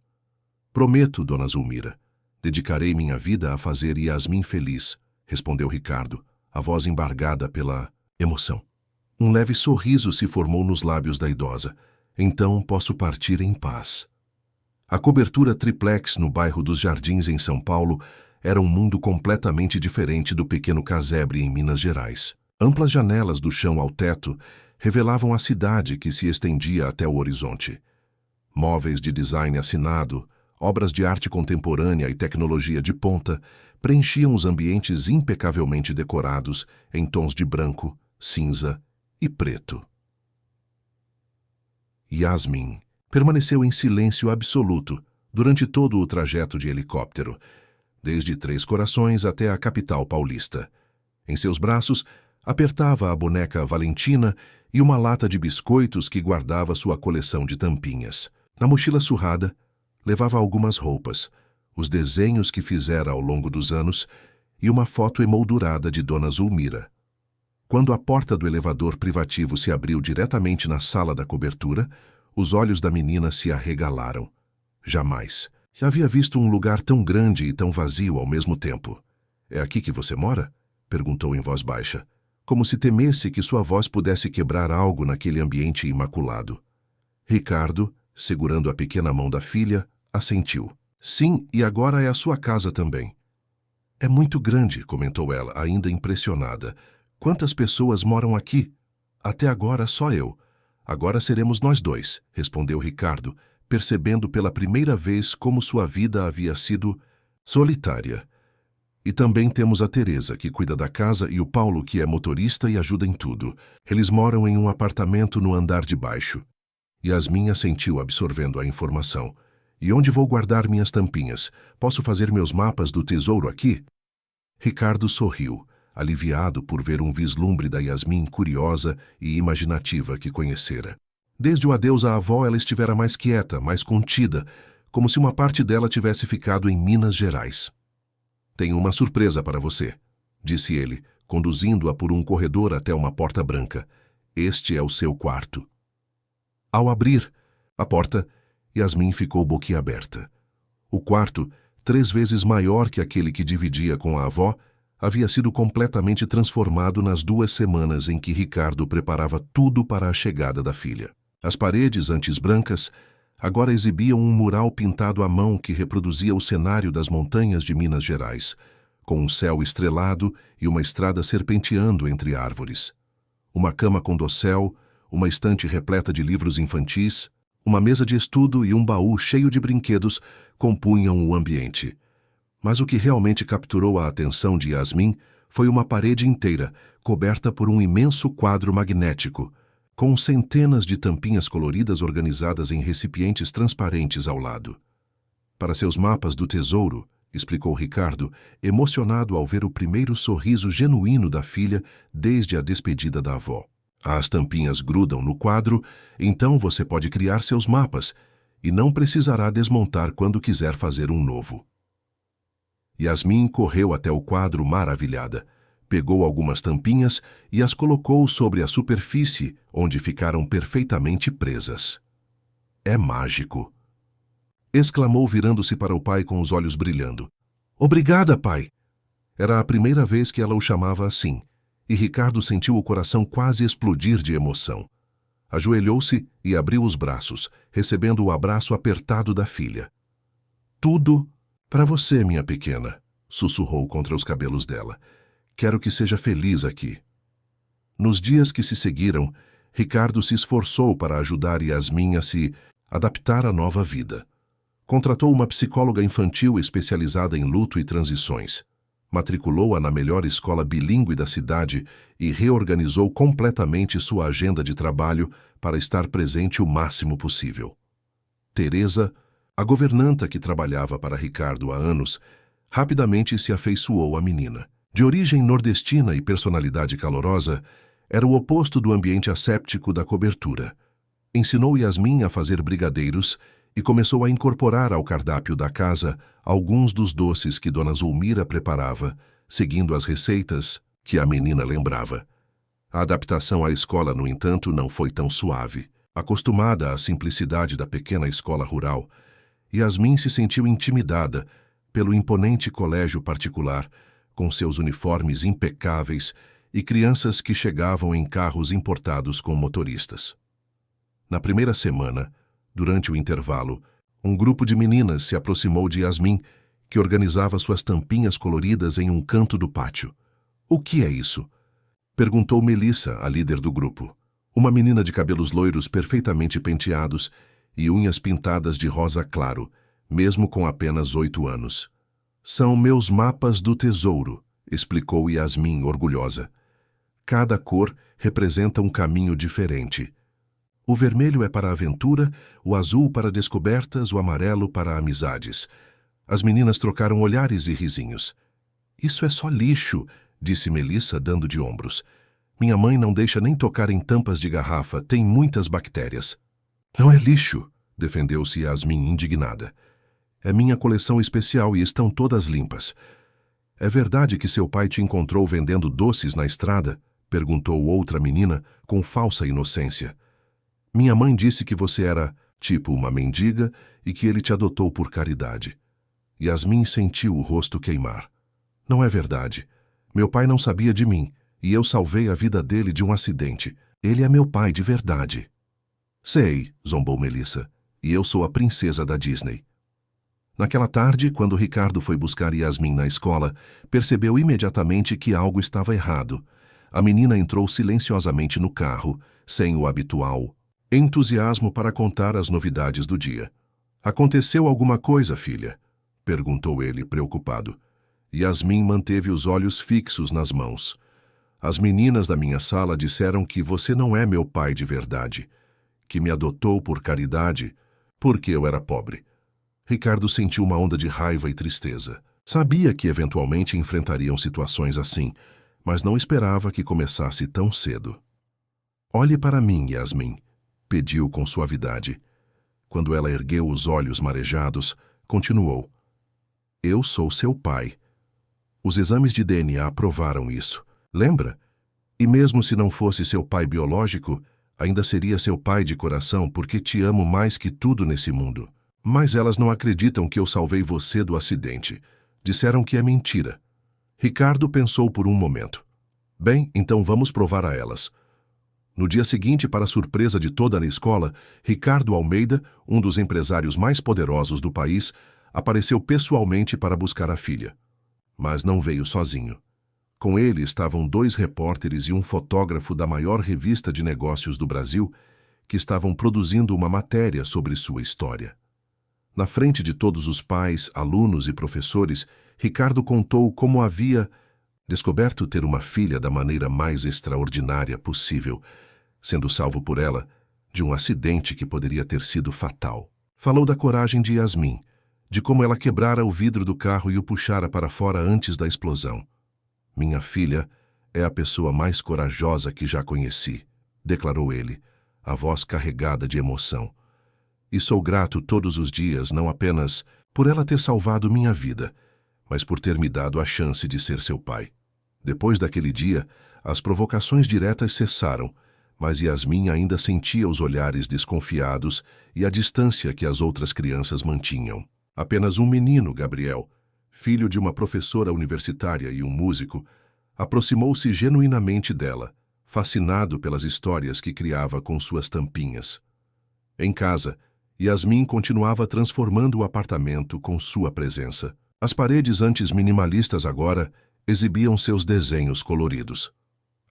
"Prometo, Dona Zulmira. Dedicarei minha vida a fazer Yasmin feliz", respondeu Ricardo, a voz embargada pela emoção. Um leve sorriso se formou nos lábios da idosa. "Então posso partir em paz." A cobertura triplex no bairro dos Jardins, em São Paulo, era um mundo completamente diferente do pequeno casebre em Minas Gerais. Amplas janelas do chão ao teto revelavam a cidade que se estendia até o horizonte. Móveis de design assinado, obras de arte contemporânea e tecnologia de ponta preenchiam os ambientes impecavelmente decorados em tons de branco, cinza e preto. Yasmin permaneceu em silêncio absoluto durante todo o trajeto de helicóptero, desde Três Corações até a capital paulista. Em seus braços, apertava a boneca Valentina e uma lata de biscoitos que guardava sua coleção de tampinhas. Na mochila surrada, levava algumas roupas, os desenhos que fizera ao longo dos anos e uma foto emoldurada de Dona Zulmira. Quando a porta do elevador privativo se abriu diretamente na sala da cobertura, os olhos da menina se arregalaram. Jamais. Já havia visto um lugar tão grande e tão vazio ao mesmo tempo. "É aqui que você mora?" perguntou em voz baixa, como se temesse que sua voz pudesse quebrar algo naquele ambiente imaculado. Ricardo, segurando a pequena mão da filha, assentiu. "Sim, e agora é a sua casa também." "É muito grande", comentou ela, ainda impressionada. "Quantas pessoas moram aqui?" "Até agora só eu. Agora seremos nós dois", respondeu Ricardo, percebendo pela primeira vez como sua vida havia sido solitária. "E também temos a Teresa, que cuida da casa, e o Paulo, que é motorista e ajuda em tudo. Eles moram em um apartamento no andar de baixo." Yasmin assentiu, absorvendo a informação. "E onde vou guardar minhas tampinhas? Posso fazer meus mapas do tesouro aqui?" Ricardo sorriu, aliviado por ver um vislumbre da Yasmin curiosa e imaginativa que conhecera. Desde o adeus à avó, ela estivera mais quieta, mais contida, como se uma parte dela tivesse ficado em Minas Gerais. "Tenho uma surpresa para você", disse ele, conduzindo-a por um corredor até uma porta branca. "Este é o seu quarto." Ao abrir a porta, Yasmin ficou boquiaberta. O quarto, 3 vezes maior que aquele que dividia com a avó, havia sido completamente transformado nas 2 semanas em que Ricardo preparava tudo para a chegada da filha. As paredes, antes brancas, agora exibiam um mural pintado à mão que reproduzia o cenário das montanhas de Minas Gerais, com um céu estrelado e uma estrada serpenteando entre árvores. Uma cama com dossel, uma estante repleta de livros infantis, uma mesa de estudo e um baú cheio de brinquedos compunham o ambiente. Mas o que realmente capturou a atenção de Yasmin foi uma parede inteira, coberta por um imenso quadro magnético, com centenas de tampinhas coloridas organizadas em recipientes transparentes ao lado. "Para seus mapas do tesouro", explicou Ricardo, emocionado ao ver o primeiro sorriso genuíno da filha desde a despedida da avó. "As tampinhas grudam no quadro, então você pode criar seus mapas e não precisará desmontar quando quiser fazer um novo." Yasmin correu até o quadro maravilhada, pegou algumas tampinhas e as colocou sobre a superfície, onde ficaram perfeitamente presas. "É mágico!" exclamou virando-se para o pai com os olhos brilhando. "Obrigada, pai!" Era a primeira vez que ela o chamava assim, e Ricardo sentiu o coração quase explodir de emoção. Ajoelhou-se e abriu os braços, recebendo o abraço apertado da filha. "Tudo para você, minha pequena", sussurrou contra os cabelos dela. "Quero que seja feliz aqui." Nos dias que se seguiram, Ricardo se esforçou para ajudar Yasmin a se adaptar a nova vida. Contratou uma psicóloga infantil especializada em luto e transições. Matriculou-a na melhor escola bilíngue da cidade e reorganizou completamente sua agenda de trabalho para estar presente o máximo possível. Teresa, a governanta que trabalhava para Ricardo há anos, rapidamente se afeiçoou à menina. De origem nordestina e personalidade calorosa, era o oposto do ambiente asséptico da cobertura. Ensinou Yasmin a fazer brigadeiros e começou a incorporar ao cardápio da casa alguns dos doces que Dona Zulmira preparava, seguindo as receitas que a menina lembrava. A adaptação à escola, no entanto, não foi tão suave. Acostumada à simplicidade da pequena escola rural, Yasmin se sentiu intimidada pelo imponente colégio particular, com seus uniformes impecáveis e crianças que chegavam em carros importados com motoristas. Na primeira semana, durante o intervalo, um grupo de meninas se aproximou de Yasmin, que organizava suas tampinhas coloridas em um canto do pátio. "O que é isso?" perguntou Melissa, a líder do grupo. Uma menina de cabelos loiros perfeitamente penteados e unhas pintadas de rosa claro, mesmo com apenas 8 anos. "São meus mapas do tesouro", explicou Yasmin, orgulhosa. "Cada cor representa um caminho diferente. O vermelho é para a aventura, o azul para descobertas, o amarelo para amizades." As meninas trocaram olhares e risinhos. "Isso é só lixo", disse Melissa, dando de ombros. "Minha mãe não deixa nem tocar em tampas de garrafa, tem muitas bactérias." "Não é lixo", defendeu-se Yasmin, indignada. "É minha coleção especial e estão todas limpas." "É verdade que seu pai te encontrou vendendo doces na estrada?" perguntou outra menina, com falsa inocência. "Minha mãe disse que você era, tipo, uma mendiga e que ele te adotou por caridade." Yasmin sentiu o rosto queimar. "Não é verdade. Meu pai não sabia de mim e eu salvei a vida dele de um acidente. Ele é meu pai de verdade." "Sei", zombou Melissa, "e eu sou a princesa da Disney." Naquela tarde, quando Ricardo foi buscar Yasmin na escola, percebeu imediatamente que algo estava errado. A menina entrou silenciosamente no carro, sem o habitual entusiasmo para contar as novidades do dia. "Aconteceu alguma coisa, filha?" perguntou ele, preocupado. Yasmin manteve os olhos fixos nas mãos. "As meninas da minha sala disseram que você não é meu pai de verdade, que me adotou por caridade, porque eu era pobre." Ricardo sentiu uma onda de raiva e tristeza. Sabia que eventualmente enfrentariam situações assim, mas não esperava que começasse tão cedo. "Olhe para mim, Yasmin", pediu com suavidade. Quando ela ergueu os olhos marejados, continuou. "Eu sou seu pai. Os exames de DNA provaram isso. Lembra? E mesmo se não fosse seu pai biológico, ainda seria seu pai de coração porque te amo mais que tudo nesse mundo. Mas elas não acreditam que eu salvei você do acidente. Disseram que é mentira." Ricardo pensou por um momento. "Bem, então vamos provar a elas." No dia seguinte, para surpresa de toda a escola, Ricardo Almeida, um dos empresários mais poderosos do país, apareceu pessoalmente para buscar a filha. Mas não veio sozinho. Com ele estavam 2 repórteres e um fotógrafo da maior revista de negócios do Brasil, que estavam produzindo uma matéria sobre sua história. Na frente de todos os pais, alunos e professores, Ricardo contou como havia descoberto ter uma filha da maneira mais extraordinária possível, sendo salvo por ela de um acidente que poderia ter sido fatal. Falou da coragem de Yasmin, de como ela quebrara o vidro do carro e o puxara para fora antes da explosão. "Minha filha é a pessoa mais corajosa que já conheci", declarou ele, a voz carregada de emoção. "E sou grato todos os dias não apenas por ela ter salvado minha vida, mas por ter me dado a chance de ser seu pai." Depois daquele dia, as provocações diretas cessaram, mas Yasmin ainda sentia os olhares desconfiados e a distância que as outras crianças mantinham. Apenas um menino, Gabriel, filho de uma professora universitária e um músico, aproximou-se genuinamente dela, fascinado pelas histórias que criava com suas tampinhas. Em casa, Yasmin continuava transformando o apartamento com sua presença. As paredes antes minimalistas agora exibiam seus desenhos coloridos.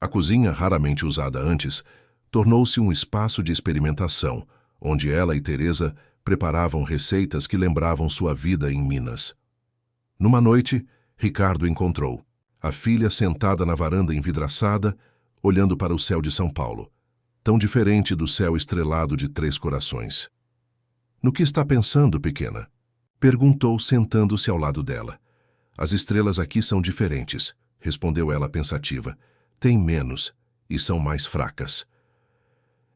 A cozinha, raramente usada antes, tornou-se um espaço de experimentação, onde ela e Teresa preparavam receitas que lembravam sua vida em Minas. Numa noite, Ricardo encontrou a filha sentada na varanda envidraçada, olhando para o céu de São Paulo, tão diferente do céu estrelado de Três Corações. "No que está pensando, pequena?" perguntou, sentando-se ao lado dela. "As estrelas aqui são diferentes", respondeu ela pensativa. "Têm menos e são mais fracas."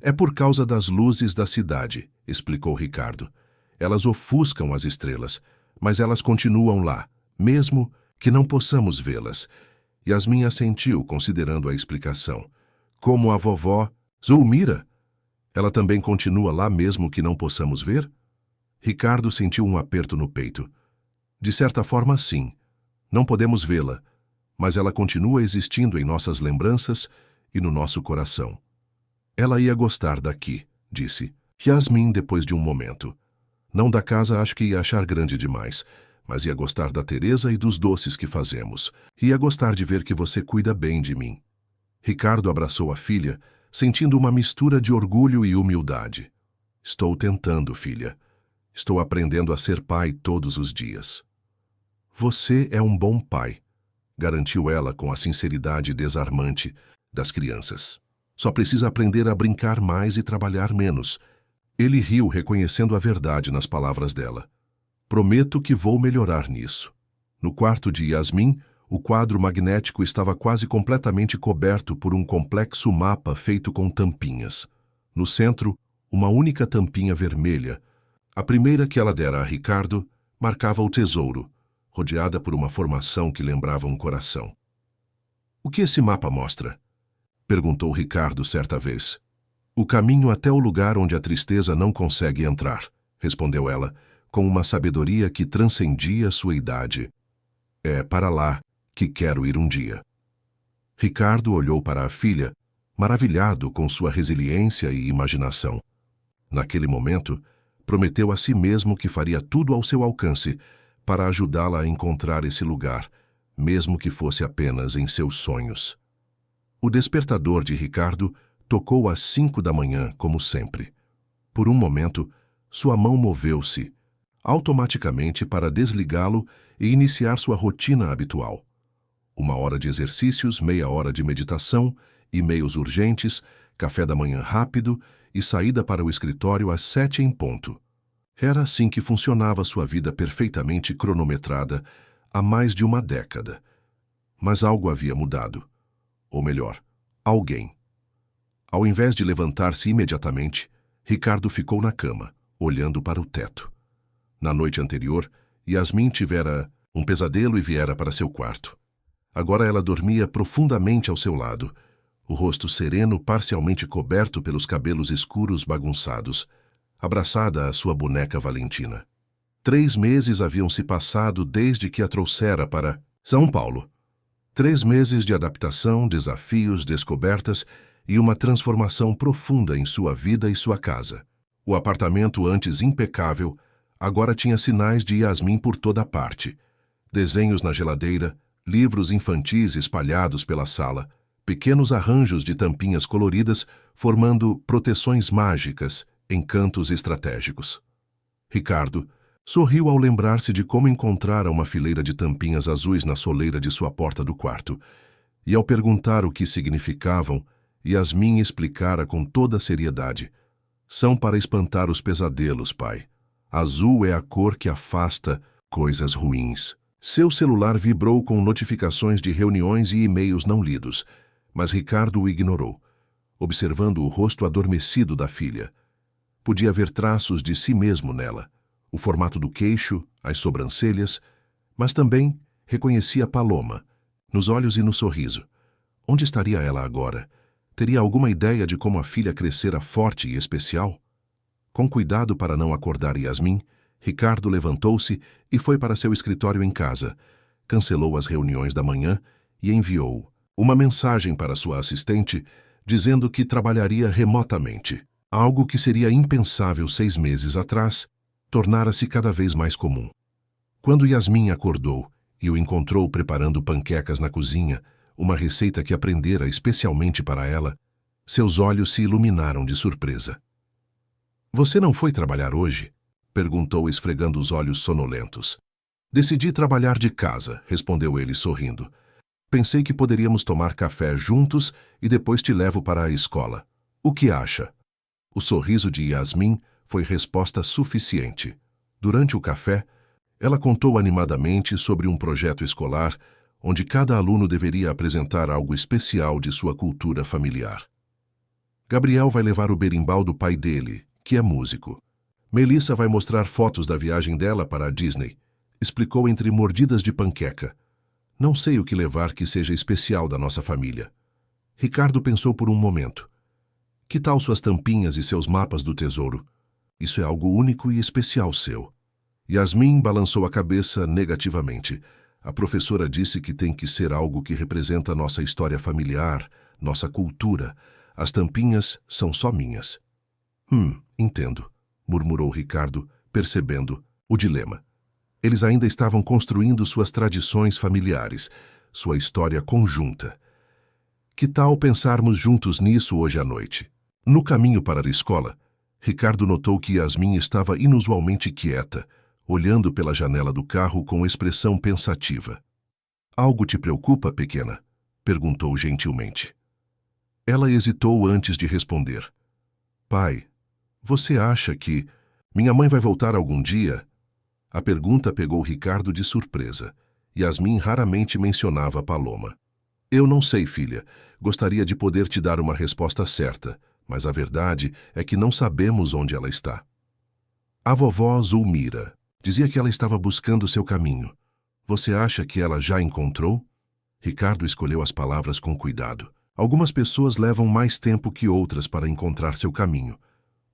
"É por causa das luzes da cidade", explicou Ricardo. "Elas ofuscam as estrelas, mas elas continuam lá, mesmo que não possamos vê-las." Yasmin assentiu, considerando a explicação. "Como a vovó Zulmira? Ela também continua lá mesmo que não possamos ver?" Ricardo sentiu um aperto no peito. "De certa forma, sim. Não podemos vê-la, mas ela continua existindo em nossas lembranças e no nosso coração." "Ela ia gostar daqui", disse Yasmin depois de um momento. "Não da casa, acho que ia achar grande demais, mas ia gostar da Teresa e dos doces que fazemos. Ia gostar de ver que você cuida bem de mim." Ricardo abraçou a filha, sentindo uma mistura de orgulho e humildade. "Estou tentando, filha. Estou aprendendo a ser pai todos os dias." "Você é um bom pai", garantiu ela com a sinceridade desarmante das crianças. "Só precisa aprender a brincar mais e trabalhar menos." Ele riu, reconhecendo a verdade nas palavras dela. "Prometo que vou melhorar nisso." No quarto de Yasmin, o quadro magnético estava quase completamente coberto por um complexo mapa feito com tampinhas. No centro, uma única tampinha vermelha, a primeira que ela dera a Ricardo, marcava o tesouro, rodeada por uma formação que lembrava um coração. "O que esse mapa mostra?" perguntou Ricardo certa vez. "O caminho até o lugar onde a tristeza não consegue entrar", respondeu ela, com uma sabedoria que transcendia sua idade. "É para lá que quero ir um dia." Ricardo olhou para a filha, maravilhado com sua resiliência e imaginação. Naquele momento, prometeu a si mesmo que faria tudo ao seu alcance para ajudá-la a encontrar esse lugar, mesmo que fosse apenas em seus sonhos. O despertador de Ricardo tocou às 5 da manhã, como sempre. Por um momento, sua mão moveu-se, automaticamente para desligá-lo e iniciar sua rotina habitual. 1 hora de exercícios, meia hora de meditação, e-mails urgentes, café da manhã rápido e saída para o escritório às 7 em ponto. Era assim que funcionava sua vida perfeitamente cronometrada há mais de uma década. Mas algo havia mudado. Ou melhor, alguém. Ao invés de levantar-se imediatamente, Ricardo ficou na cama, olhando para o teto. Na noite anterior, Yasmin tivera um pesadelo e viera para seu quarto. Agora ela dormia profundamente ao seu lado, o rosto sereno parcialmente coberto pelos cabelos escuros bagunçados, abraçada à sua boneca Valentina. 3 meses haviam se passado desde que a trouxera para São Paulo. 3 meses de adaptação, desafios, descobertas e uma transformação profunda em sua vida e sua casa. O apartamento, antes impecável, agora tinha sinais de Yasmin por toda parte. Desenhos na geladeira, livros infantis espalhados pela sala, pequenos arranjos de tampinhas coloridas formando proteções mágicas em cantos estratégicos. Ricardo sorriu ao lembrar-se de como encontrara uma fileira de tampinhas azuis na soleira de sua porta do quarto, e ao perguntar o que significavam, Yasmin explicara com toda a seriedade: "São para espantar os pesadelos, pai. Azul é a cor que afasta coisas ruins." Seu celular vibrou com notificações de reuniões e e-mails não lidos, mas Ricardo o ignorou, observando o rosto adormecido da filha. Podia ver traços de si mesmo nela, o formato do queixo, as sobrancelhas, mas também reconhecia Paloma, nos olhos e no sorriso. Onde estaria ela agora? Teria alguma ideia de como a filha crescera forte e especial? Com cuidado para não acordar Yasmin, Ricardo levantou-se e foi para seu escritório em casa, cancelou as reuniões da manhã e enviou uma mensagem para sua assistente dizendo que trabalharia remotamente. Algo que seria impensável 6 meses atrás, tornara-se cada vez mais comum. Quando Yasmin acordou e o encontrou preparando panquecas na cozinha, uma receita que aprendera especialmente para ela, seus olhos se iluminaram de surpresa. Você não foi trabalhar hoje? Perguntou, esfregando os olhos sonolentos. Decidi trabalhar de casa, respondeu ele sorrindo. Pensei que poderíamos tomar café juntos e depois te levo para a escola. O que acha? O sorriso de Yasmin foi resposta suficiente. Durante o café, ela contou animadamente sobre um projeto escolar onde cada aluno deveria apresentar algo especial de sua cultura familiar. Gabriel vai levar o berimbau do pai dele, que é músico. Melissa vai mostrar fotos da viagem dela para a Disney. Explicou entre mordidas de panqueca. Não sei o que levar que seja especial da nossa família. Ricardo pensou por um momento. Que tal suas tampinhas e seus mapas do tesouro? Isso é algo único e especial seu. Yasmin balançou a cabeça negativamente. A professora disse que tem que ser algo que representa nossa história familiar, nossa cultura. As tampinhas são só minhas. Entendo, murmurou Ricardo, percebendo o dilema. Eles ainda estavam construindo suas tradições familiares, sua história conjunta. Que tal pensarmos juntos nisso hoje à noite? No caminho para a escola, Ricardo notou que Yasmin estava inusualmente quieta, olhando pela janela do carro com expressão pensativa. Algo te preocupa, pequena? Perguntou gentilmente. Ela hesitou antes de responder. Pai, você acha que minha mãe vai voltar algum dia? A pergunta pegou Ricardo de surpresa. Yasmin raramente mencionava Paloma. Eu não sei, filha. Gostaria de poder te dar uma resposta certa, mas a verdade é que não sabemos onde ela está. A vovó Zulmira dizia que ela estava buscando seu caminho. Você acha que ela já encontrou? Ricardo escolheu as palavras com cuidado. Algumas pessoas levam mais tempo que outras para encontrar seu caminho.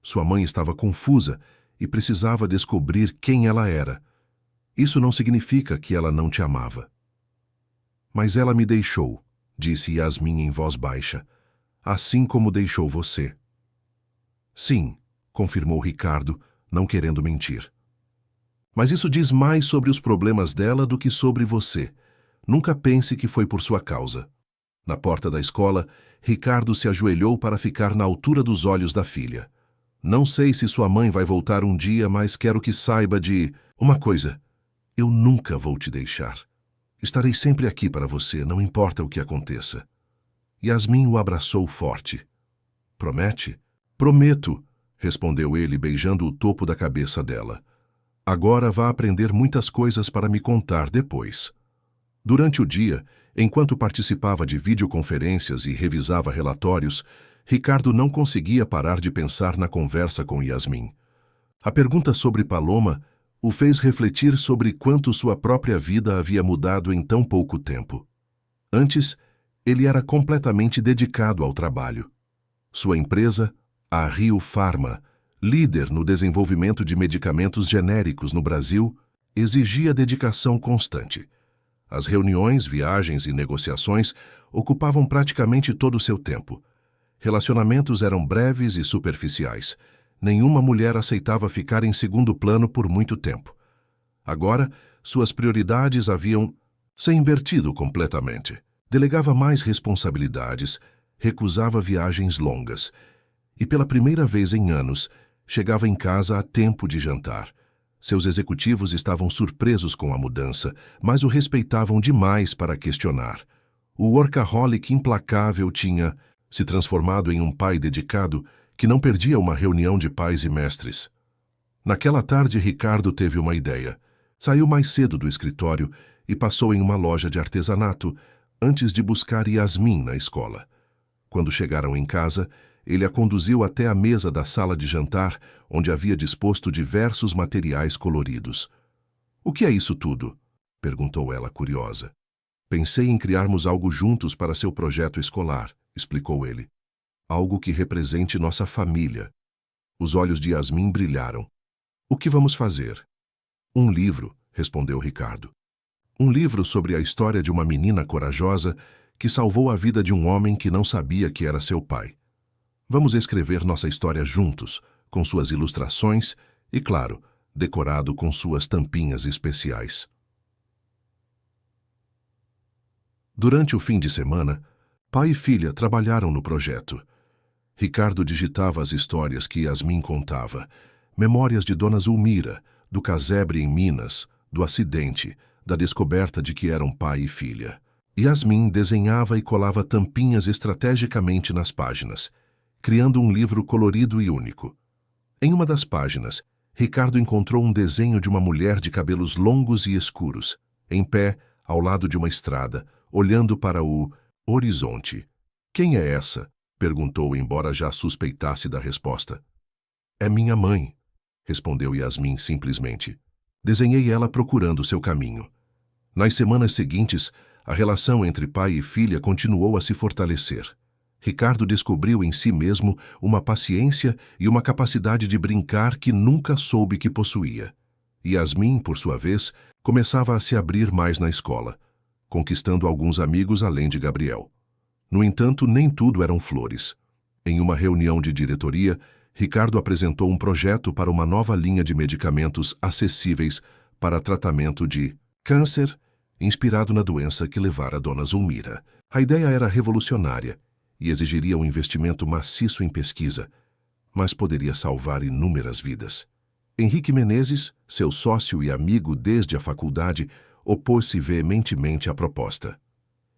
Sua mãe estava confusa e precisava descobrir quem ela era. Isso não significa que ela não te amava. Mas ela me deixou, disse Yasmin em voz baixa, assim como deixou você. Sim, confirmou Ricardo, não querendo mentir. Mas isso diz mais sobre os problemas dela do que sobre você. Nunca pense que foi por sua causa. Na porta da escola, Ricardo se ajoelhou para ficar na altura dos olhos da filha. Não sei se sua mãe vai voltar um dia, mas quero que saiba de uma coisa. Eu nunca vou te deixar. Estarei sempre aqui para você, não importa o que aconteça. Yasmin o abraçou forte. Promete? Prometo, respondeu ele, beijando o topo da cabeça dela. Agora vá aprender muitas coisas para me contar depois. Durante o dia, enquanto participava de videoconferências e revisava relatórios, Ricardo não conseguia parar de pensar na conversa com Yasmin. A pergunta sobre Paloma o fez refletir sobre quanto sua própria vida havia mudado em tão pouco tempo. Antes, ele era completamente dedicado ao trabalho. Sua empresa, a Rio Pharma, líder no desenvolvimento de medicamentos genéricos no Brasil, exigia dedicação constante. As reuniões, viagens e negociações ocupavam praticamente todo o seu tempo. Relacionamentos eram breves e superficiais. Nenhuma mulher aceitava ficar em segundo plano por muito tempo. Agora, suas prioridades haviam se invertido completamente. Delegava mais responsabilidades, recusava viagens longas. E pela primeira vez em anos, chegava em casa a tempo de jantar. Seus executivos estavam surpresos com a mudança, mas o respeitavam demais para questionar. O workaholic implacável tinha se transformado em um pai dedicado que não perdia uma reunião de pais e mestres. Naquela tarde, Ricardo teve uma ideia. Saiu mais cedo do escritório e passou em uma loja de artesanato antes de buscar Yasmin na escola. Quando chegaram em casa, ele a conduziu até a mesa da sala de jantar, onde havia disposto diversos materiais coloridos. — O que é isso tudo? Perguntou ela, curiosa. — Pensei em criarmos algo juntos para seu projeto escolar, explicou ele. Algo que represente nossa família. Os olhos de Yasmin brilharam. — O que vamos fazer? — Um livro, respondeu Ricardo. Um livro sobre a história de uma menina corajosa que salvou a vida de um homem que não sabia que era seu pai. Vamos escrever nossa história juntos, com suas ilustrações e, claro, decorado com suas tampinhas especiais. Durante o fim de semana, pai e filha trabalharam no projeto. Ricardo digitava as histórias que Yasmin contava. Memórias de Dona Zulmira, do casebre em Minas, do acidente, da descoberta de que eram pai e filha. Yasmin desenhava e colava tampinhas estrategicamente nas páginas, criando um livro colorido e único. Em uma das páginas, Ricardo encontrou um desenho de uma mulher de cabelos longos e escuros, em pé, ao lado de uma estrada, olhando para o horizonte. "Quem é essa?" perguntou, embora já suspeitasse da resposta. "É minha mãe", respondeu Yasmin simplesmente. "Desenhei ela procurando seu caminho." Nas semanas seguintes, a relação entre pai e filha continuou a se fortalecer. Ricardo descobriu em si mesmo uma paciência e uma capacidade de brincar que nunca soube que possuía. Yasmin, por sua vez, começava a se abrir mais na escola, conquistando alguns amigos além de Gabriel. No entanto, nem tudo eram flores. Em uma reunião de diretoria, Ricardo apresentou um projeto para uma nova linha de medicamentos acessíveis para tratamento de câncer, inspirado na doença que levara Dona Zulmira. A ideia era revolucionária e exigiria um investimento maciço em pesquisa, mas poderia salvar inúmeras vidas. Henrique Menezes, seu sócio e amigo desde a faculdade, opôs-se veementemente à proposta.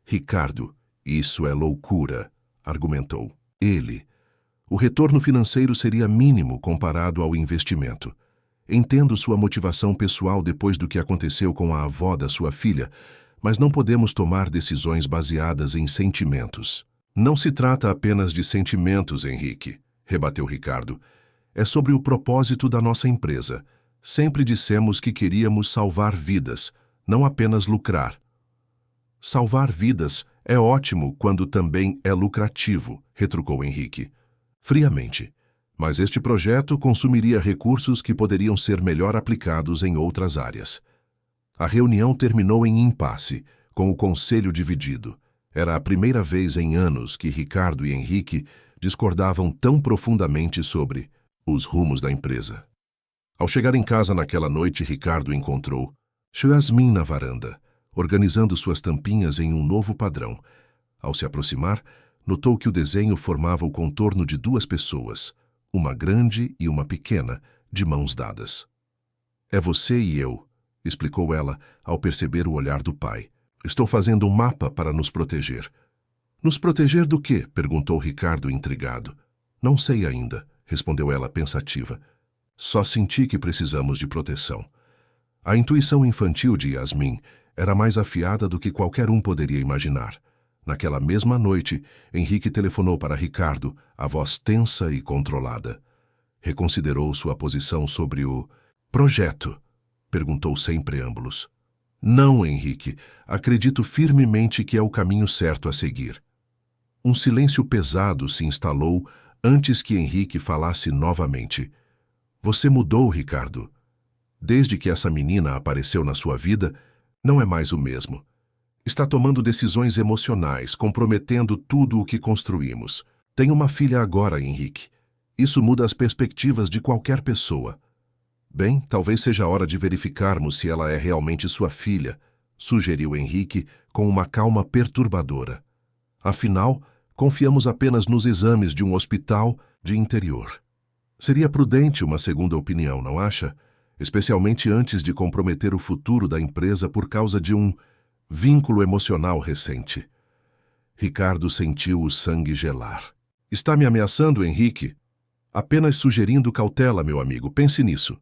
"Ricardo, isso é loucura", argumentou. O retorno financeiro seria mínimo comparado ao investimento. "Entendo sua motivação pessoal depois do que aconteceu com a avó da sua filha, mas não podemos tomar decisões baseadas em sentimentos." "Não se trata apenas de sentimentos, Henrique", rebateu Ricardo. "É sobre o propósito da nossa empresa. Sempre dissemos que queríamos salvar vidas, não apenas lucrar." "Salvar vidas é ótimo quando também é lucrativo", retrucou Henrique, friamente. "Mas este projeto consumiria recursos que poderiam ser melhor aplicados em outras áreas." A reunião terminou em impasse, com o conselho dividido. Era a primeira vez em anos que Ricardo e Henrique discordavam tão profundamente sobre os rumos da empresa. Ao chegar em casa naquela noite, Ricardo encontrou Yasmin na varanda, organizando suas tampinhas em um novo padrão. Ao se aproximar, notou que o desenho formava o contorno de duas pessoas, uma grande e uma pequena, de mãos dadas. "É você e eu", explicou ela ao perceber o olhar do pai. "Estou fazendo um mapa para nos proteger." "Nos proteger do quê?" perguntou Ricardo intrigado. "Não sei ainda", respondeu ela pensativa. "Só senti que precisamos de proteção." A intuição infantil de Yasmin era mais afiada do que qualquer um poderia imaginar. Naquela mesma noite, Henrique telefonou para Ricardo, a voz tensa e controlada. Reconsiderou sua posição sobre o projeto, perguntou sem preâmbulos. "Não, Henrique, acredito firmemente que é o caminho certo a seguir." Um silêncio pesado se instalou antes que Henrique falasse novamente. "Você mudou, Ricardo. Desde que essa menina apareceu na sua vida, não é mais o mesmo. Está tomando decisões emocionais, comprometendo tudo o que construímos. Tem uma filha agora, Henrique. Isso muda as perspectivas de qualquer pessoa." "Bem, talvez seja a hora de verificarmos se ela é realmente sua filha", sugeriu Henrique com uma calma perturbadora. "Afinal, confiamos apenas nos exames de um hospital de interior." "Seria prudente uma segunda opinião, não acha? Especialmente antes de comprometer o futuro da empresa por causa de um vínculo emocional recente." Ricardo sentiu o sangue gelar. "Está me ameaçando, Henrique?" "Apenas sugerindo cautela, meu amigo. Pense nisso."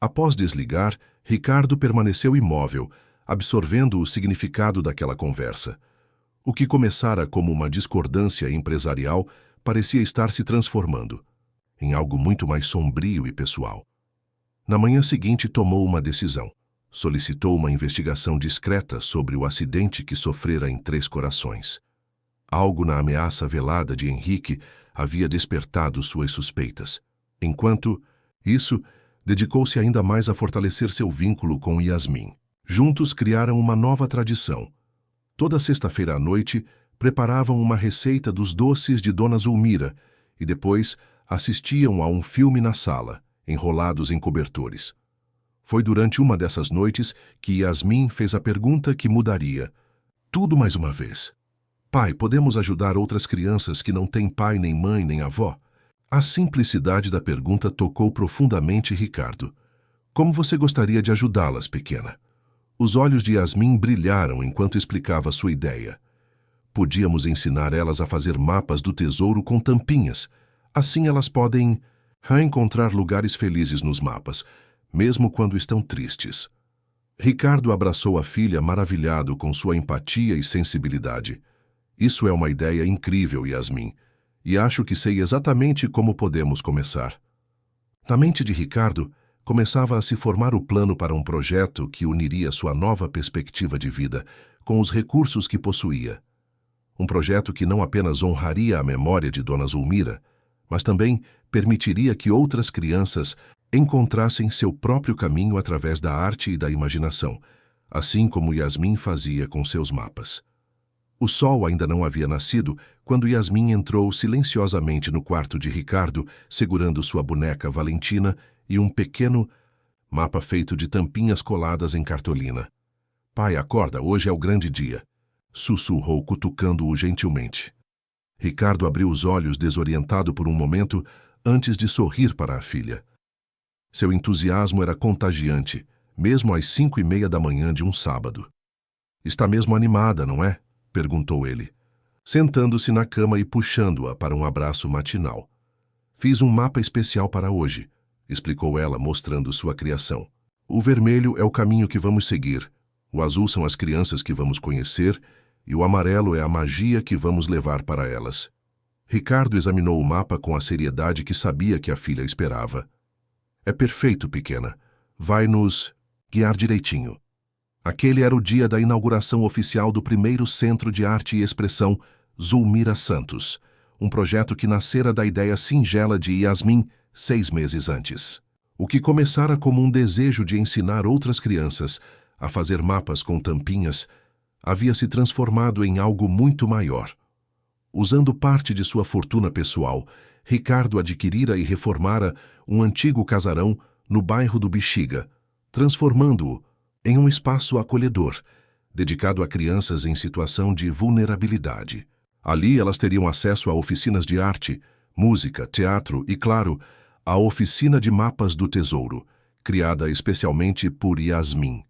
Após desligar, Ricardo permaneceu imóvel, absorvendo o significado daquela conversa. O que começara como uma discordância empresarial parecia estar se transformando em algo muito mais sombrio e pessoal. Na manhã seguinte, tomou uma decisão. Solicitou uma investigação discreta sobre o acidente que sofrera em Três Corações. Algo na ameaça velada de Henrique havia despertado suas suspeitas. Enquanto isso, dedicou-se ainda mais a fortalecer seu vínculo com Yasmin. Juntos criaram uma nova tradição. Toda sexta-feira à noite, preparavam uma receita dos doces de Dona Zulmira e depois assistiam a um filme na sala, enrolados em cobertores. Foi durante uma dessas noites que Yasmin fez a pergunta que mudaria tudo mais uma vez. Pai, podemos ajudar outras crianças que não têm pai, nem mãe, nem avó? A simplicidade da pergunta tocou profundamente Ricardo. Como você gostaria de ajudá-las, pequena? Os olhos de Yasmin brilharam enquanto explicava sua ideia. Podíamos ensinar elas a fazer mapas do tesouro com tampinhas. Assim elas podem encontrar lugares felizes nos mapas, mesmo quando estão tristes. Ricardo abraçou a filha maravilhado com sua empatia e sensibilidade. Isso é uma ideia incrível, Yasmin, e acho que sei exatamente como podemos começar. Na mente de Ricardo, começava a se formar o plano para um projeto que uniria sua nova perspectiva de vida com os recursos que possuía. Um projeto que não apenas honraria a memória de Dona Zulmira, mas também permitiria que outras crianças encontrassem seu próprio caminho através da arte e da imaginação, assim como Yasmin fazia com seus mapas. O sol ainda não havia nascido quando Yasmin entrou silenciosamente no quarto de Ricardo, segurando sua boneca Valentina e um pequeno mapa feito de tampinhas coladas em cartolina. Pai, acorda, hoje é o grande dia, sussurrou cutucando-o gentilmente. Ricardo abriu os olhos desorientado por um momento antes de sorrir para a filha. Seu entusiasmo era contagiante, mesmo às 5:30 da manhã de um sábado. Está mesmo animada, não é? Perguntou ele, sentando-se na cama e puxando-a para um abraço matinal. Fiz um mapa especial para hoje, explicou ela, mostrando sua criação. O vermelho é o caminho que vamos seguir, o azul são as crianças que vamos conhecer e o amarelo é a magia que vamos levar para elas. Ricardo examinou o mapa com a seriedade que sabia que a filha esperava. É perfeito, pequena. Vai nos guiar direitinho. Aquele era o dia da inauguração oficial do primeiro Centro de Arte e Expressão Zulmira Santos, um projeto que nascera da ideia singela de Yasmin 6 meses antes. O que começara como um desejo de ensinar outras crianças a fazer mapas com tampinhas, havia se transformado em algo muito maior. Usando parte de sua fortuna pessoal, Ricardo adquirira e reformara um antigo casarão no bairro do Bexiga, transformando-o em um espaço acolhedor, dedicado a crianças em situação de vulnerabilidade. Ali elas teriam acesso a oficinas de arte, música, teatro e, claro, a oficina de mapas do tesouro, criada especialmente por Yasmin.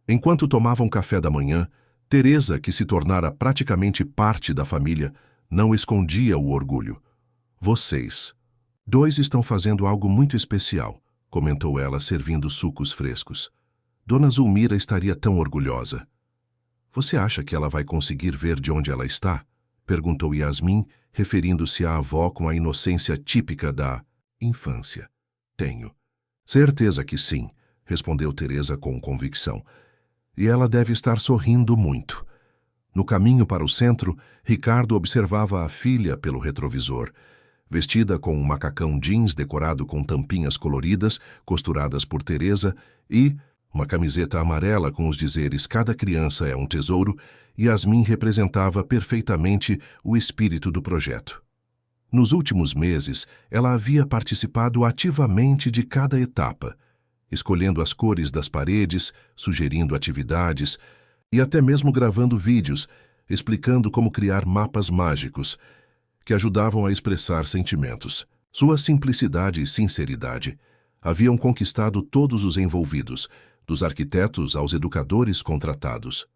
Enquanto tomavam café da manhã, Teresa, que se tornara praticamente parte da família, não escondia o orgulho. Vocês, dois estão fazendo algo muito especial, comentou ela, servindo sucos frescos. Dona Zulmira estaria tão orgulhosa. Você acha que ela vai conseguir ver de onde ela está? Perguntou Yasmin, referindo-se à avó com a inocência típica da infância. Tenho. Certeza que sim, respondeu Teresa com convicção. E ela deve estar sorrindo muito. No caminho para o centro, Ricardo observava a filha pelo retrovisor, vestida com um macacão jeans decorado com tampinhas coloridas, costuradas por Teresa, e uma camiseta amarela com os dizeres "Cada criança é um tesouro", Yasmin representava perfeitamente o espírito do projeto. Nos últimos meses, ela havia participado ativamente de cada etapa, escolhendo as cores das paredes, sugerindo atividades e até mesmo gravando vídeos, explicando como criar mapas mágicos, que ajudavam a expressar sentimentos. Sua simplicidade e sinceridade haviam conquistado todos os envolvidos, dos arquitetos aos educadores contratados.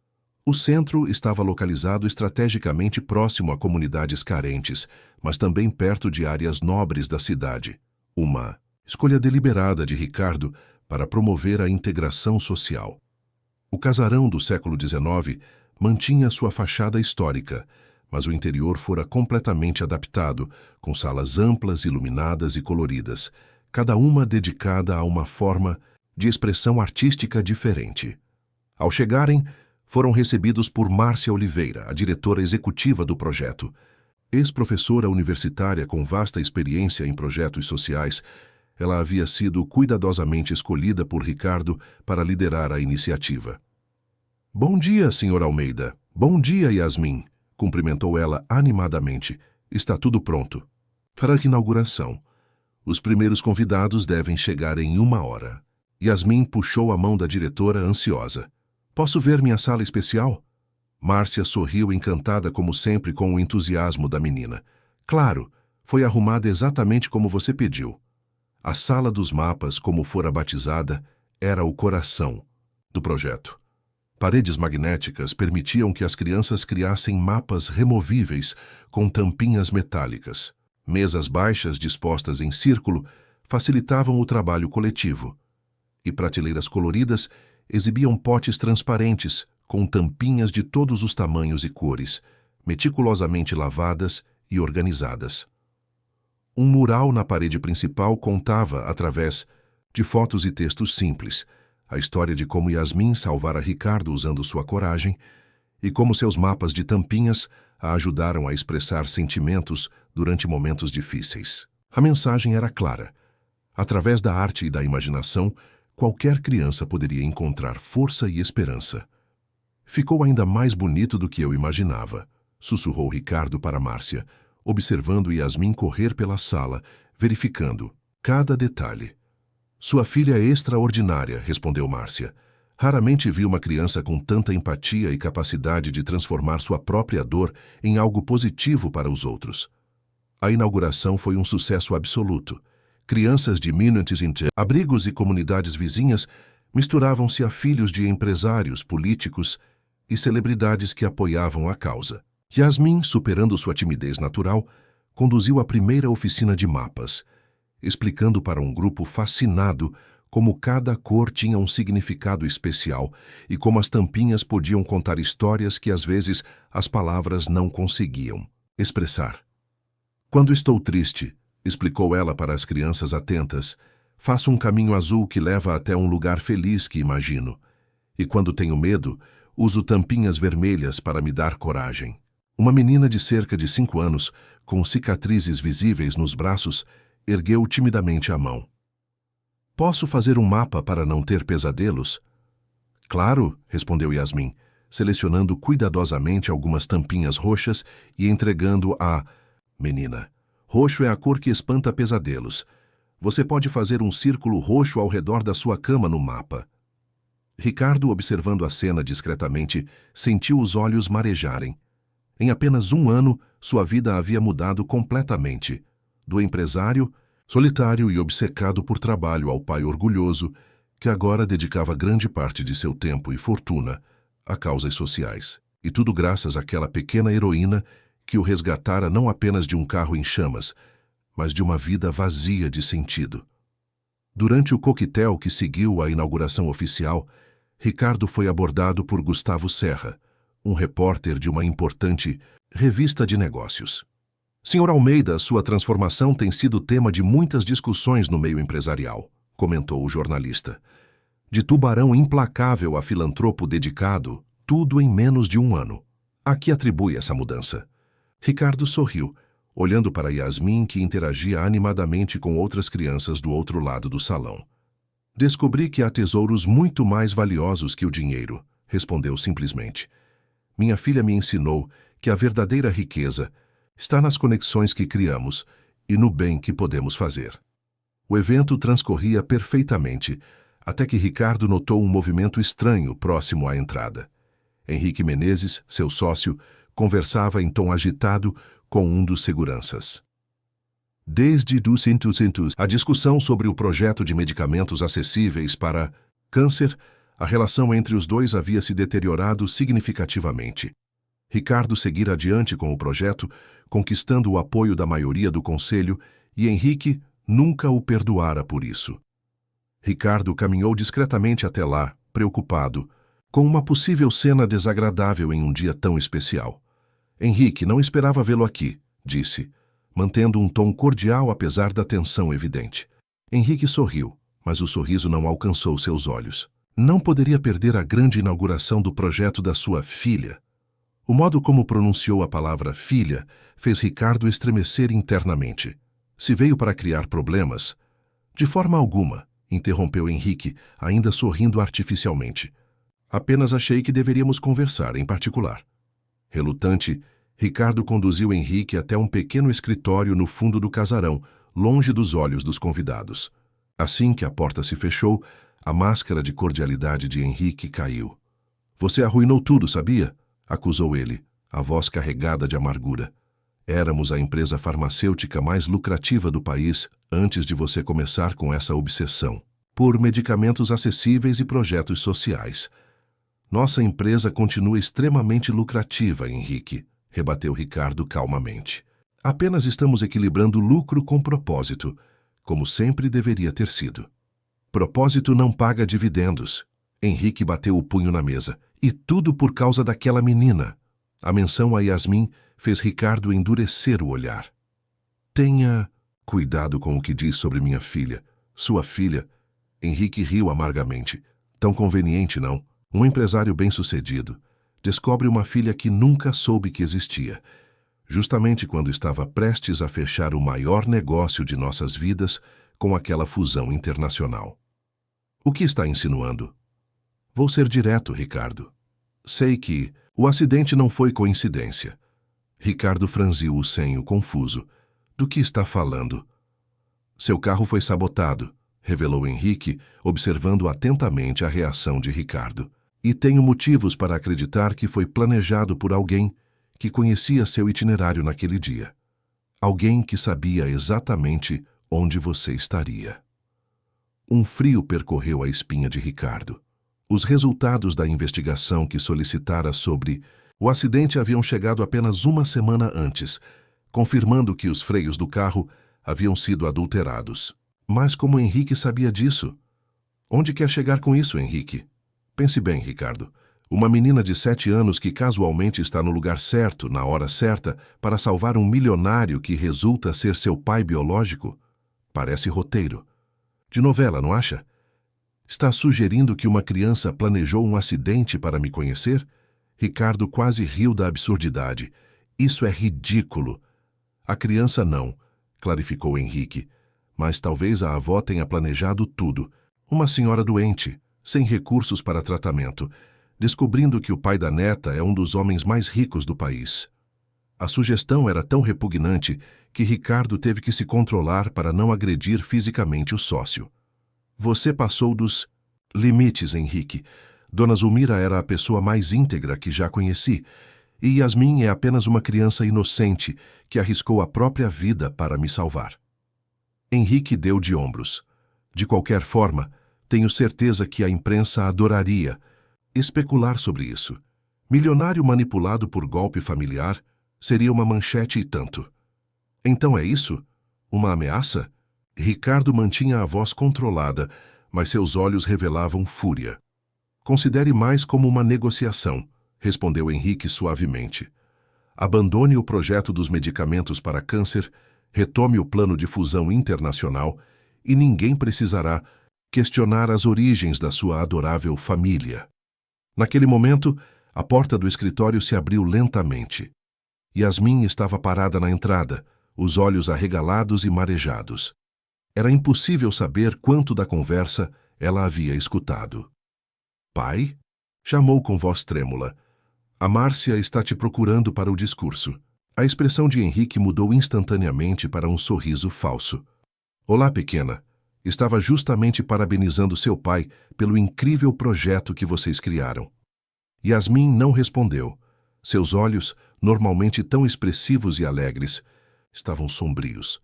O centro estava localizado estrategicamente próximo a comunidades carentes, mas também perto de áreas nobres da cidade. Uma escolha deliberada de Ricardo para promover a integração social. O casarão do século XIX mantinha sua fachada histórica, mas o interior fora completamente adaptado, com salas amplas, iluminadas e coloridas, cada uma dedicada a uma forma de expressão artística diferente. Ao chegarem, foram recebidos por Márcia Oliveira, a diretora executiva do projeto. Ex-professora universitária com vasta experiência em projetos sociais, ela havia sido cuidadosamente escolhida por Ricardo para liderar a iniciativa. Bom dia, Sr. Almeida. Bom dia, Yasmin, cumprimentou ela animadamente. Está tudo pronto. Para a inauguração. Os primeiros convidados devem chegar em 1 hora. Yasmin puxou a mão da diretora ansiosa. Posso ver minha sala especial? Márcia sorriu encantada como sempre com o entusiasmo da menina. Claro, foi arrumada exatamente como você pediu. A sala dos mapas, como fora batizada, era o coração do projeto. Paredes magnéticas permitiam que as crianças criassem mapas removíveis com tampinhas metálicas. Mesas baixas dispostas em círculo facilitavam o trabalho coletivo. E prateleiras coloridas exibiam potes transparentes com tampinhas de todos os tamanhos e cores, meticulosamente lavadas e organizadas. Um mural na parede principal contava, através de fotos e textos simples, a história de como Yasmin salvara Ricardo usando sua coragem e como seus mapas de tampinhas a ajudaram a expressar sentimentos durante momentos difíceis. A mensagem era clara. Através da arte e da imaginação, qualquer criança poderia encontrar força e esperança. Ficou ainda mais bonito do que eu imaginava, sussurrou Ricardo para Márcia, observando Yasmin correr pela sala, verificando cada detalhe. Sua filha é extraordinária, respondeu Márcia. Raramente vi uma criança com tanta empatia e capacidade de transformar sua própria dor em algo positivo para os outros. A inauguração foi um sucesso absoluto. Crianças de Minutes Inter, abrigos e comunidades vizinhas misturavam-se a filhos de empresários, políticos e celebridades que apoiavam a causa. Yasmin, superando sua timidez natural, conduziu a primeira oficina de mapas, explicando para um grupo fascinado como cada cor tinha um significado especial e como as tampinhas podiam contar histórias que às vezes as palavras não conseguiam expressar. Quando estou triste, explicou ela para as crianças atentas, faço um caminho azul que leva até um lugar feliz que imagino. E quando tenho medo, uso tampinhas vermelhas para me dar coragem. Uma menina de cerca de 5 anos, com cicatrizes visíveis nos braços, ergueu timidamente a mão. Posso fazer um mapa para não ter pesadelos? Claro, respondeu Yasmin, selecionando cuidadosamente algumas tampinhas roxas e entregando à menina. Roxo é a cor que espanta pesadelos. Você pode fazer um círculo roxo ao redor da sua cama no mapa. Ricardo, observando a cena discretamente, sentiu os olhos marejarem. Em apenas 1 ano, sua vida havia mudado completamente. Do empresário, solitário e obcecado por trabalho, ao pai orgulhoso, que agora dedicava grande parte de seu tempo e fortuna a causas sociais. E tudo graças àquela pequena heroína que o resgatara não apenas de um carro em chamas, mas de uma vida vazia de sentido. Durante o coquetel que seguiu à inauguração oficial, Ricardo foi abordado por Gustavo Serra, um repórter de uma importante revista de negócios. Senhor Almeida, sua transformação tem sido tema de muitas discussões no meio empresarial, comentou o jornalista. De tubarão implacável a filantropo dedicado, tudo em menos de 1 ano. A que atribui essa mudança? Ricardo sorriu, olhando para Yasmin, que interagia animadamente com outras crianças do outro lado do salão. Descobri que há tesouros muito mais valiosos que o dinheiro, respondeu simplesmente. Minha filha me ensinou que a verdadeira riqueza está nas conexões que criamos e no bem que podemos fazer. O evento transcorria perfeitamente, até que Ricardo notou um movimento estranho próximo à entrada. Henrique Menezes, seu sócio, conversava em tom agitado com um dos seguranças. Desde a discussão sobre o projeto de medicamentos acessíveis para câncer, a relação entre os dois havia se deteriorado significativamente. Ricardo seguira adiante com o projeto, conquistando o apoio da maioria do conselho, e Henrique nunca o perdoara por isso. Ricardo caminhou discretamente até lá, preocupado, com uma possível cena desagradável em um dia tão especial. Henrique, não esperava vê-lo aqui, disse, mantendo um tom cordial apesar da tensão evidente. Henrique sorriu, mas o sorriso não alcançou seus olhos. Não poderia perder a grande inauguração do projeto da sua filha. O modo como pronunciou a palavra filha fez Ricardo estremecer internamente. Se veio para criar problemas? De forma alguma, interrompeu Henrique, ainda sorrindo artificialmente. Apenas achei que deveríamos conversar em particular. Relutante, Ricardo conduziu Henrique até um pequeno escritório no fundo do casarão, longe dos olhos dos convidados. Assim que a porta se fechou, a máscara de cordialidade de Henrique caiu. Você arruinou tudo, sabia? acusou ele, a voz carregada de amargura. Éramos a empresa farmacêutica mais lucrativa do país antes de você começar com essa obsessão por medicamentos acessíveis e projetos sociais. Nossa empresa continua extremamente lucrativa, Henrique, rebateu Ricardo calmamente. Apenas estamos equilibrando lucro com propósito, como sempre deveria ter sido. Propósito não paga dividendos. Henrique bateu o punho na mesa. E tudo por causa daquela menina. A menção a Yasmin fez Ricardo endurecer o olhar. Tenha cuidado com o que diz sobre minha filha. Sua filha. Henrique riu amargamente. Tão conveniente, não? Um empresário bem-sucedido descobre uma filha que nunca soube que existia, justamente quando estava prestes a fechar o maior negócio de nossas vidas com aquela fusão internacional. O que está insinuando? Vou ser direto, Ricardo. Sei que o acidente não foi coincidência. Ricardo franziu o senho confuso. Do que está falando? Seu carro foi sabotado, revelou Henrique, observando atentamente a reação de Ricardo. E tenho motivos para acreditar que foi planejado por alguém que conhecia seu itinerário naquele dia. Alguém que sabia exatamente onde você estaria. Um frio percorreu a espinha de Ricardo. Os resultados da investigação que solicitara sobre o acidente haviam chegado apenas uma semana antes, confirmando que os freios do carro haviam sido adulterados. Mas como Henrique sabia disso? Onde quer chegar com isso, Henrique? Pense bem, Ricardo. Uma menina de 7 anos que casualmente está no lugar certo, na hora certa, para salvar um milionário que resulta ser seu pai biológico? Parece roteiro. De novela, não acha? Está sugerindo que uma criança planejou um acidente para me conhecer? Ricardo quase riu da absurdidade. Isso é ridículo. A criança não, clarificou Henrique. Mas talvez a avó tenha planejado tudo. Uma senhora doente, sem recursos para tratamento, descobrindo que o pai da neta é um dos homens mais ricos do país. A sugestão era tão repugnante que Ricardo teve que se controlar para não agredir fisicamente o sócio. Você passou dos limites, Henrique. Dona Zulmira era a pessoa mais íntegra que já conheci, e Yasmin é apenas uma criança inocente que arriscou a própria vida para me salvar. Henrique deu de ombros. De qualquer forma, tenho certeza que a imprensa adoraria especular sobre isso. Milionário manipulado por golpe familiar seria uma manchete e tanto. Então é isso? Uma ameaça? Ricardo mantinha a voz controlada, mas seus olhos revelavam fúria. Considere mais como uma negociação, respondeu Henrique suavemente. Abandone o projeto dos medicamentos para câncer, retome o plano de fusão internacional e ninguém precisará questionar as origens da sua adorável família. Naquele momento, a porta do escritório se abriu lentamente. Yasmin estava parada na entrada, os olhos arregalados e marejados. Era impossível saber quanto da conversa ela havia escutado. Pai? Chamou com voz trêmula. A Márcia está te procurando para o discurso. A expressão de Henrique mudou instantaneamente para um sorriso falso. Olá, pequena. Estava justamente parabenizando seu pai pelo incrível projeto que vocês criaram. Yasmin não respondeu. Seus olhos, normalmente tão expressivos e alegres, estavam sombrios.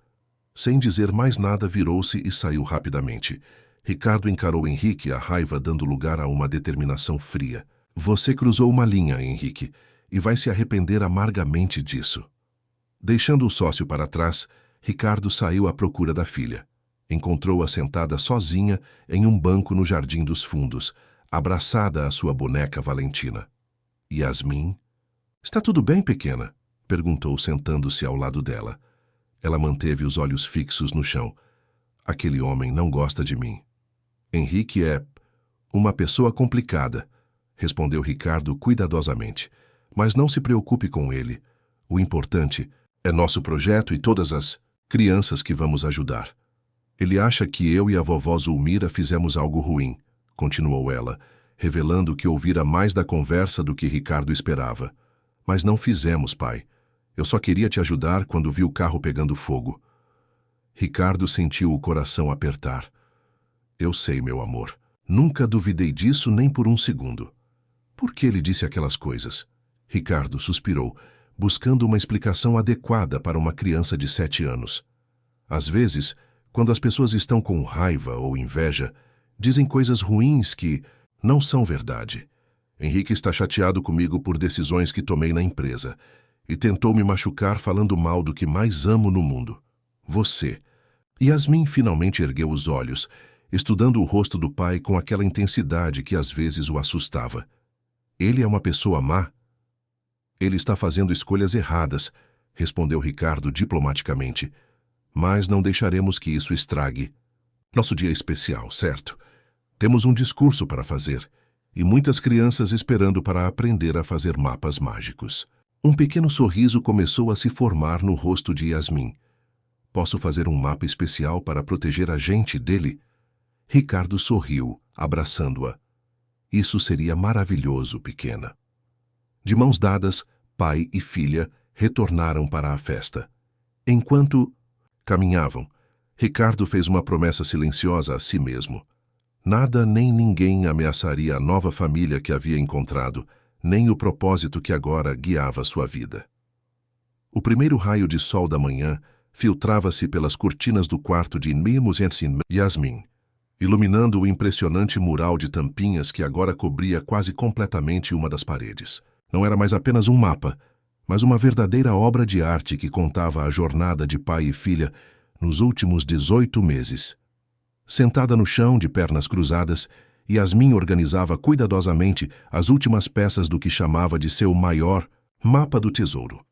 Sem dizer mais nada, virou-se e saiu rapidamente. Ricardo encarou Henrique, a raiva dando lugar a uma determinação fria. Você cruzou uma linha, Henrique, e vai se arrepender amargamente disso. Deixando o sócio para trás, Ricardo saiu à procura da filha. Encontrou-a sentada sozinha em um banco no Jardim dos Fundos, abraçada à sua boneca Valentina. Yasmin? Está tudo bem, pequena? Perguntou, sentando-se ao lado dela. Ela manteve os olhos fixos no chão. Aquele homem não gosta de mim. Henrique é uma pessoa complicada, respondeu Ricardo cuidadosamente. Mas não se preocupe com ele. O importante é nosso projeto e todas as crianças que vamos ajudar. Ele acha que eu e a vovó Zulmira fizemos algo ruim, continuou ela, revelando que ouvira mais da conversa do que Ricardo esperava. Mas não fizemos, pai. Eu só queria te ajudar quando vi o carro pegando fogo. Ricardo sentiu o coração apertar. Eu sei, meu amor. Nunca duvidei disso nem por um segundo. Por que ele disse aquelas coisas? Ricardo suspirou, buscando uma explicação adequada para uma criança de 7 anos. Às vezes, quando as pessoas estão com raiva ou inveja, dizem coisas ruins que não são verdade. Henrique está chateado comigo por decisões que tomei na empresa e tentou me machucar falando mal do que mais amo no mundo. Você. Yasmin finalmente ergueu os olhos, estudando o rosto do pai com aquela intensidade que às vezes o assustava. Ele é uma pessoa má? Ele está fazendo escolhas erradas, respondeu Ricardo diplomaticamente. Mas não deixaremos que isso estrague nosso dia especial, certo? Temos um discurso para fazer e muitas crianças esperando para aprender a fazer mapas mágicos. Um pequeno sorriso começou a se formar no rosto de Yasmin. Posso fazer um mapa especial para proteger a gente dele? Ricardo sorriu, abraçando-a. Isso seria maravilhoso, pequena. De mãos dadas, pai e filha retornaram para a festa. Enquanto caminhavam, Ricardo fez uma promessa silenciosa a si mesmo. Nada nem ninguém ameaçaria a nova família que havia encontrado, nem o propósito que agora guiava sua vida. O primeiro raio de sol da manhã filtrava-se pelas cortinas do quarto de Yasmin, iluminando o impressionante mural de tampinhas que agora cobria quase completamente uma das paredes. Não era mais apenas um mapa, mas uma verdadeira obra de arte que contava a jornada de pai e filha nos últimos 18 meses. Sentada no chão, de pernas cruzadas, Yasmin organizava cuidadosamente as últimas peças do que chamava de seu maior mapa do tesouro.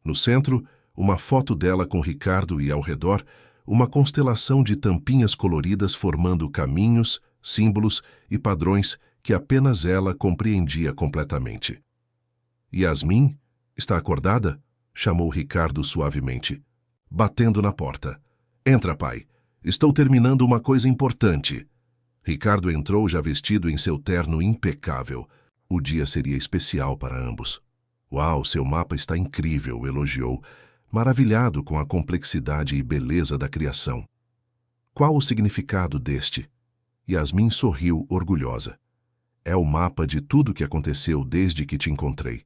No centro, uma foto dela com Ricardo e, ao redor, uma constelação de tampinhas coloridas formando caminhos, símbolos e padrões que apenas ela compreendia completamente. Yasmin, está acordada? Chamou Ricardo suavemente, batendo na porta. Entra, pai. Estou terminando uma coisa importante. Ricardo entrou já vestido em seu terno impecável. O dia seria especial para ambos. Uau, seu mapa está incrível, elogiou, maravilhado com a complexidade e beleza da criação. Qual o significado deste? Yasmin sorriu orgulhosa. É o mapa de tudo que aconteceu desde que te encontrei.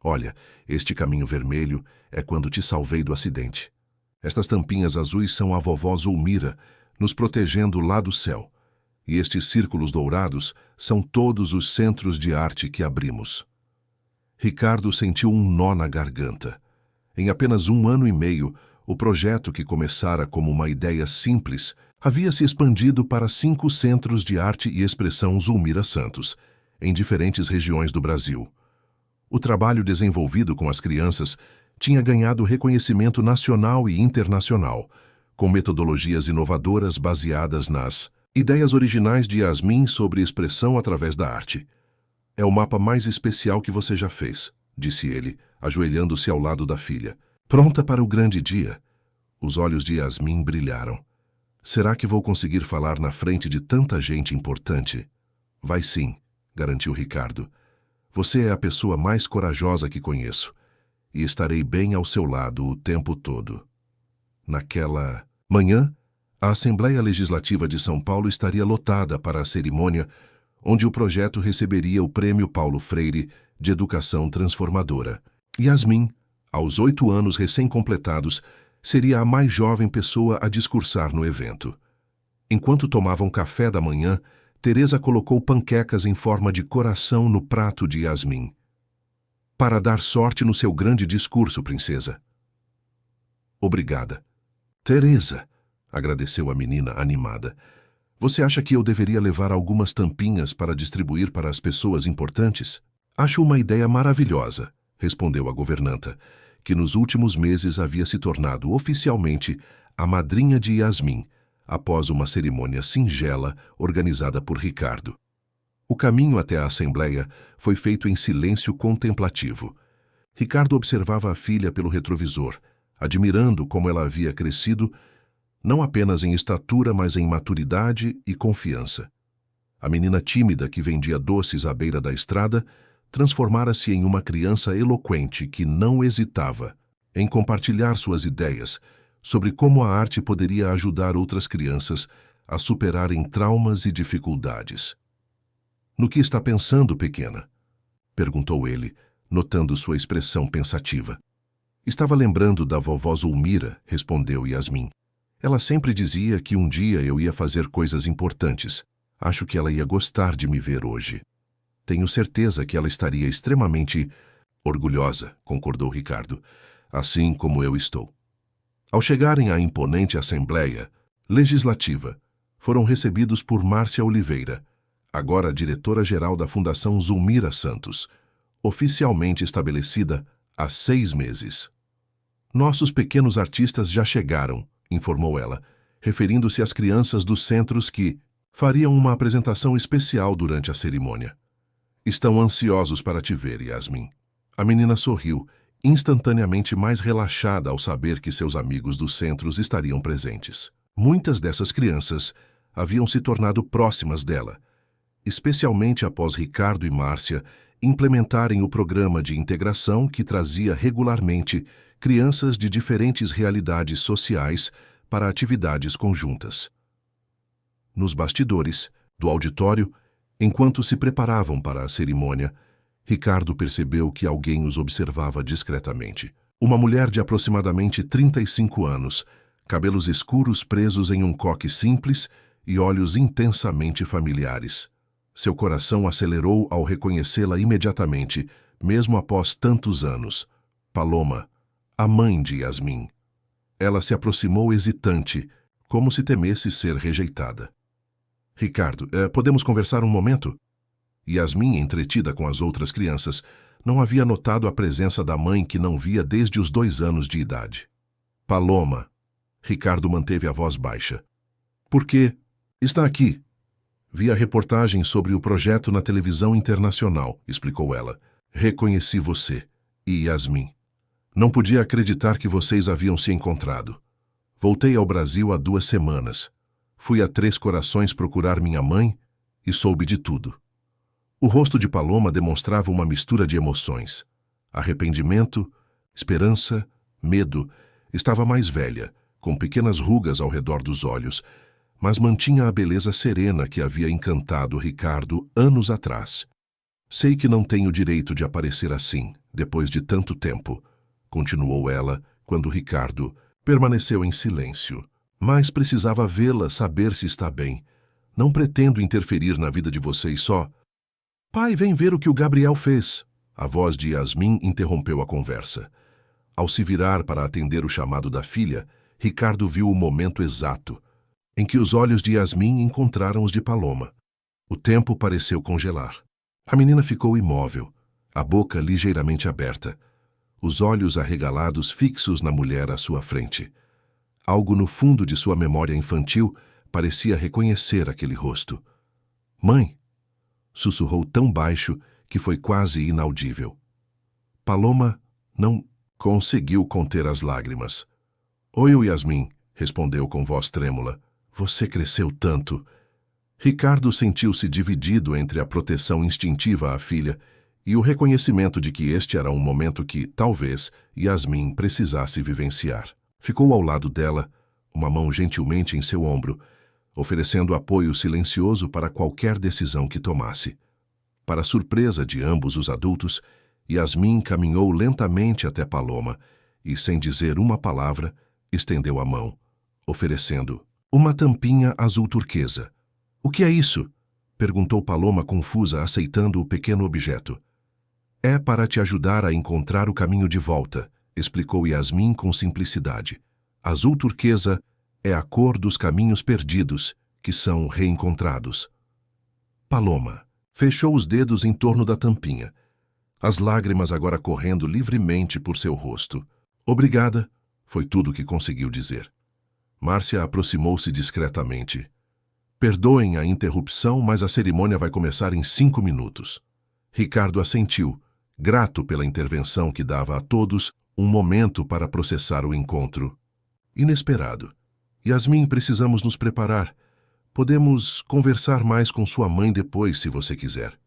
Olha, este caminho vermelho é quando te salvei do acidente. Estas tampinhas azuis são a vovó Zulmira, nos protegendo lá do céu. E estes círculos dourados são todos os centros de arte que abrimos. Ricardo sentiu um nó na garganta. Em apenas 1 ano e meio, o projeto que começara como uma ideia simples havia se expandido para 5 centros de arte e expressão Zulmira Santos, em diferentes regiões do Brasil. O trabalho desenvolvido com as crianças tinha ganhado reconhecimento nacional e internacional, com metodologias inovadoras baseadas nas ideias originais de Yasmin sobre expressão através da arte. É o mapa mais especial que você já fez, disse ele, ajoelhando-se ao lado da filha. Pronta para o grande dia? Os olhos de Yasmin brilharam. Será que vou conseguir falar na frente de tanta gente importante? Vai sim, garantiu Ricardo. Você é a pessoa mais corajosa que conheço, e estarei bem ao seu lado o tempo todo. Naquela manhã, a Assembleia Legislativa de São Paulo estaria lotada para a cerimônia onde o projeto receberia o Prêmio Paulo Freire de Educação Transformadora. Yasmin, aos 8 anos recém-completados, seria a mais jovem pessoa a discursar no evento. Enquanto tomavam café da manhã, Teresa colocou panquecas em forma de coração no prato de Yasmin. Para dar sorte no seu grande discurso, princesa. Obrigada. Teresa, agradeceu a menina animada. Você acha que eu deveria levar algumas tampinhas para distribuir para as pessoas importantes? Acho uma ideia maravilhosa, respondeu a governanta, que nos últimos meses havia se tornado oficialmente a madrinha de Yasmin, após uma cerimônia singela organizada por Ricardo. O caminho até a Assembleia foi feito em silêncio contemplativo. Ricardo observava a filha pelo retrovisor, admirando como ela havia crescido, não apenas em estatura, mas em maturidade e confiança. A menina tímida que vendia doces à beira da estrada transformara-se em uma criança eloquente que não hesitava em compartilhar suas ideias sobre como a arte poderia ajudar outras crianças a superarem traumas e dificuldades. No que está pensando, pequena? Perguntou ele, notando sua expressão pensativa. Estava lembrando da vovó Zulmira, respondeu Yasmin. Ela sempre dizia que um dia eu ia fazer coisas importantes. Acho que ela ia gostar de me ver hoje. Tenho certeza que ela estaria extremamente orgulhosa, concordou Ricardo, assim como eu estou. Ao chegarem à imponente Assembleia Legislativa, foram recebidos por Márcia Oliveira, agora diretora-geral da Fundação Zulmira Santos, oficialmente estabelecida há 6 meses. Nossos pequenos artistas já chegaram, informou ela, referindo-se às crianças dos centros que fariam uma apresentação especial durante a cerimônia. Estão ansiosos para te ver, Yasmin. A menina sorriu, instantaneamente mais relaxada ao saber que seus amigos dos centros estariam presentes. Muitas dessas crianças haviam se tornado próximas dela, especialmente após Ricardo e Márcia implementarem o programa de integração que trazia regularmente crianças de diferentes realidades sociais para atividades conjuntas. Nos bastidores do auditório, enquanto se preparavam para a cerimônia, Ricardo percebeu que alguém os observava discretamente. Uma mulher de aproximadamente 35 anos, cabelos escuros presos em um coque simples e olhos intensamente familiares. Seu coração acelerou ao reconhecê-la imediatamente, mesmo após tantos anos. Paloma, a mãe de Yasmin. Ela se aproximou hesitante, como se temesse ser rejeitada. Ricardo, podemos conversar um momento? Yasmin, entretida com as outras crianças, não havia notado a presença da mãe que não via desde os 2 anos de idade. Paloma. Ricardo manteve a voz baixa. Por quê? Está aqui. Vi a reportagem sobre o projeto na televisão internacional, explicou ela. Reconheci você e Yasmin. Não podia acreditar que vocês haviam se encontrado. Voltei ao Brasil há 2 semanas. Fui a 3 Corações procurar minha mãe e soube de tudo. O rosto de Paloma demonstrava uma mistura de emoções. Arrependimento, esperança, medo. Estava mais velha, com pequenas rugas ao redor dos olhos, mas mantinha a beleza serena que havia encantado Ricardo anos atrás. Sei que não tenho direito de aparecer assim, depois de tanto tempo, continuou ela, quando Ricardo permaneceu em silêncio. Mas precisava vê-la, saber se está bem. Não pretendo interferir na vida de vocês só. Pai, vem ver o que o Gabriel fez. A voz de Yasmin interrompeu a conversa. Ao se virar para atender o chamado da filha, Ricardo viu o momento exato em que os olhos de Yasmin encontraram os de Paloma. O tempo pareceu congelar. A menina ficou imóvel, a boca ligeiramente aberta, os olhos arregalados fixos na mulher à sua frente. Algo no fundo de sua memória infantil parecia reconhecer aquele rosto. Mãe! Sussurrou tão baixo que foi quase inaudível. Paloma não conseguiu conter as lágrimas. Oi, Yasmin, respondeu com voz trêmula. Você cresceu tanto. Ricardo sentiu-se dividido entre a proteção instintiva à filha e o reconhecimento de que este era um momento que, talvez, Yasmin precisasse vivenciar. Ficou ao lado dela, uma mão gentilmente em seu ombro, oferecendo apoio silencioso para qualquer decisão que tomasse. Para surpresa de ambos os adultos, Yasmin caminhou lentamente até Paloma e, sem dizer uma palavra, estendeu a mão, oferecendo uma tampinha azul turquesa. O que é isso? Perguntou Paloma confusa, aceitando o pequeno objeto. É para te ajudar a encontrar o caminho de volta, explicou Yasmin com simplicidade. Azul turquesa é a cor dos caminhos perdidos, que são reencontrados. Paloma fechou os dedos em torno da tampinha, as lágrimas agora correndo livremente por seu rosto. Obrigada, foi tudo o que conseguiu dizer. Márcia aproximou-se discretamente. Perdoem a interrupção, mas a cerimônia vai começar em 5 minutos. Ricardo assentiu, grato pela intervenção que dava a todos um momento para processar o encontro. Inesperado. Yasmin, precisamos nos preparar. Podemos conversar mais com sua mãe depois, se você quiser.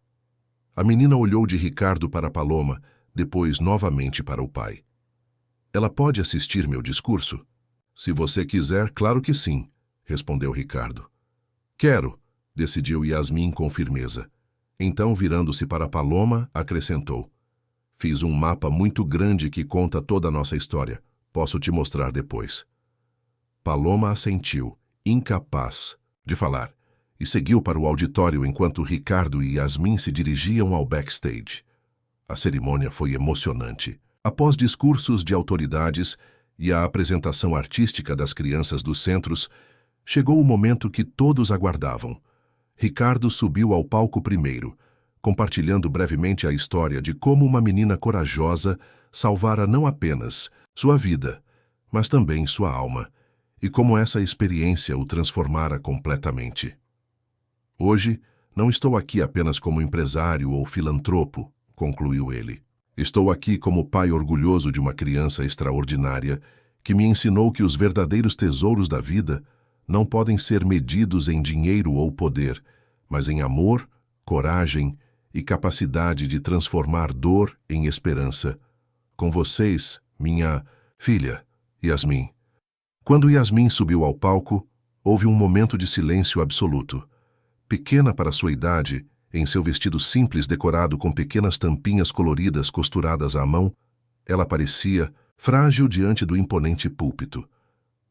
A menina olhou de Ricardo para Paloma, depois novamente para o pai. Ela pode assistir meu discurso? Se você quiser, claro que sim, respondeu Ricardo. Quero, decidiu Yasmin com firmeza. Então, virando-se para Paloma, acrescentou. Fiz um mapa muito grande que conta toda a nossa história. Posso te mostrar depois. Paloma assentiu, incapaz de falar, e seguiu para o auditório enquanto Ricardo e Yasmin se dirigiam ao backstage. A cerimônia foi emocionante. Após discursos de autoridades e a apresentação artística das crianças dos centros, chegou o momento que todos aguardavam. Ricardo subiu ao palco primeiro, compartilhando brevemente a história de como uma menina corajosa salvara não apenas sua vida, mas também sua alma, e como essa experiência o transformara completamente. Hoje, não estou aqui apenas como empresário ou filantropo, concluiu ele. Estou aqui como pai orgulhoso de uma criança extraordinária que me ensinou que os verdadeiros tesouros da vida não podem ser medidos em dinheiro ou poder, mas em amor, coragem e capacidade de transformar dor em esperança. Com vocês, minha filha, Yasmin. Quando Yasmin subiu ao palco, houve um momento de silêncio absoluto. Pequena para sua idade, em seu vestido simples decorado com pequenas tampinhas coloridas costuradas à mão, ela parecia frágil diante do imponente púlpito.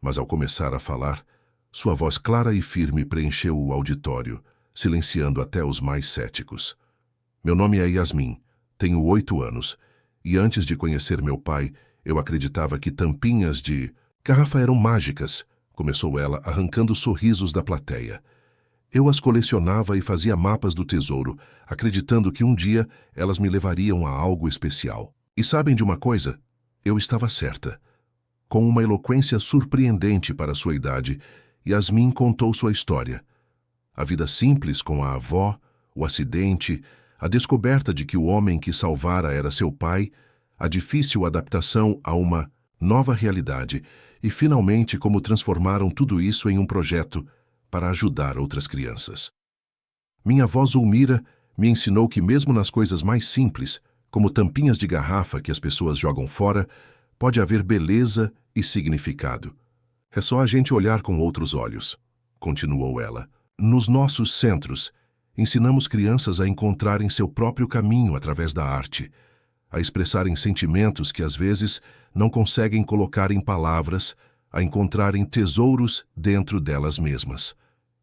Mas ao começar a falar, sua voz clara e firme preencheu o auditório, silenciando até os mais céticos. Meu nome é Yasmin, tenho 8 anos, e antes de conhecer meu pai, eu acreditava que tampinhas de garrafa eram mágicas, começou ela, arrancando sorrisos da plateia. Eu as colecionava e fazia mapas do tesouro, acreditando que um dia elas me levariam a algo especial. E sabem de uma coisa? Eu estava certa. Com uma eloquência surpreendente para sua idade, Yasmin contou sua história. A vida simples com a avó, o acidente, a descoberta de que o homem que salvara era seu pai, a difícil adaptação a uma nova realidade e, finalmente, como transformaram tudo isso em um projeto para ajudar outras crianças. Minha avó Zulmira me ensinou que mesmo nas coisas mais simples, como tampinhas de garrafa que as pessoas jogam fora, pode haver beleza e significado. É só a gente olhar com outros olhos, continuou ela. Nos nossos centros, ensinamos crianças a encontrarem seu próprio caminho através da arte, a expressarem sentimentos que às vezes não conseguem colocar em palavras, a encontrarem tesouros dentro delas mesmas.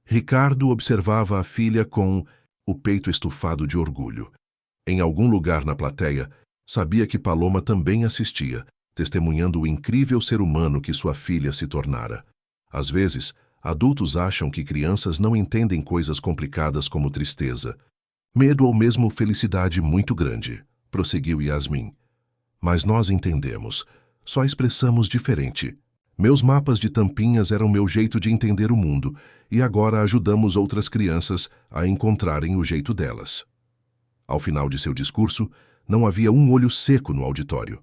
Ricardo observava a filha com o peito estufado de orgulho. Em algum lugar na plateia, sabia que Paloma também assistia, testemunhando o incrível ser humano que sua filha se tornara. Às vezes, adultos acham que crianças não entendem coisas complicadas como tristeza, medo ou mesmo felicidade muito grande, prosseguiu Yasmin. Mas nós entendemos, só expressamos diferente. Meus mapas de tampinhas eram meu jeito de entender o mundo, e agora ajudamos outras crianças a encontrarem o jeito delas. Ao final de seu discurso, não havia um olho seco no auditório.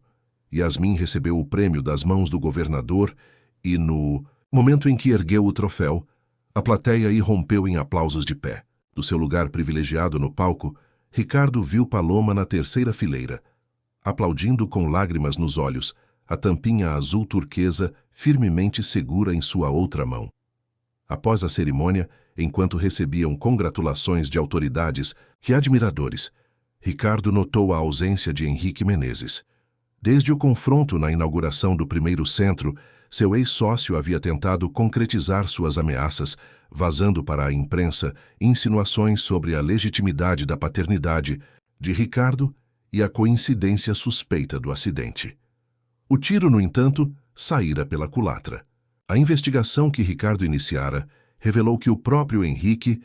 Yasmin recebeu o prêmio das mãos do governador e, no momento em que ergueu o troféu, a plateia irrompeu em aplausos de pé. Do seu lugar privilegiado no palco, Ricardo viu Paloma na terceira fileira, aplaudindo com lágrimas nos olhos, a tampinha azul turquesa firmemente segura em sua outra mão. Após a cerimônia, enquanto recebiam congratulações de autoridades e admiradores, Ricardo notou a ausência de Henrique Menezes. Desde o confronto na inauguração do primeiro centro, seu ex-sócio havia tentado concretizar suas ameaças, vazando para a imprensa insinuações sobre a legitimidade da paternidade de Ricardo e a coincidência suspeita do acidente. O tiro, no entanto, saíra pela culatra. A investigação que Ricardo iniciara revelou que o próprio Henrique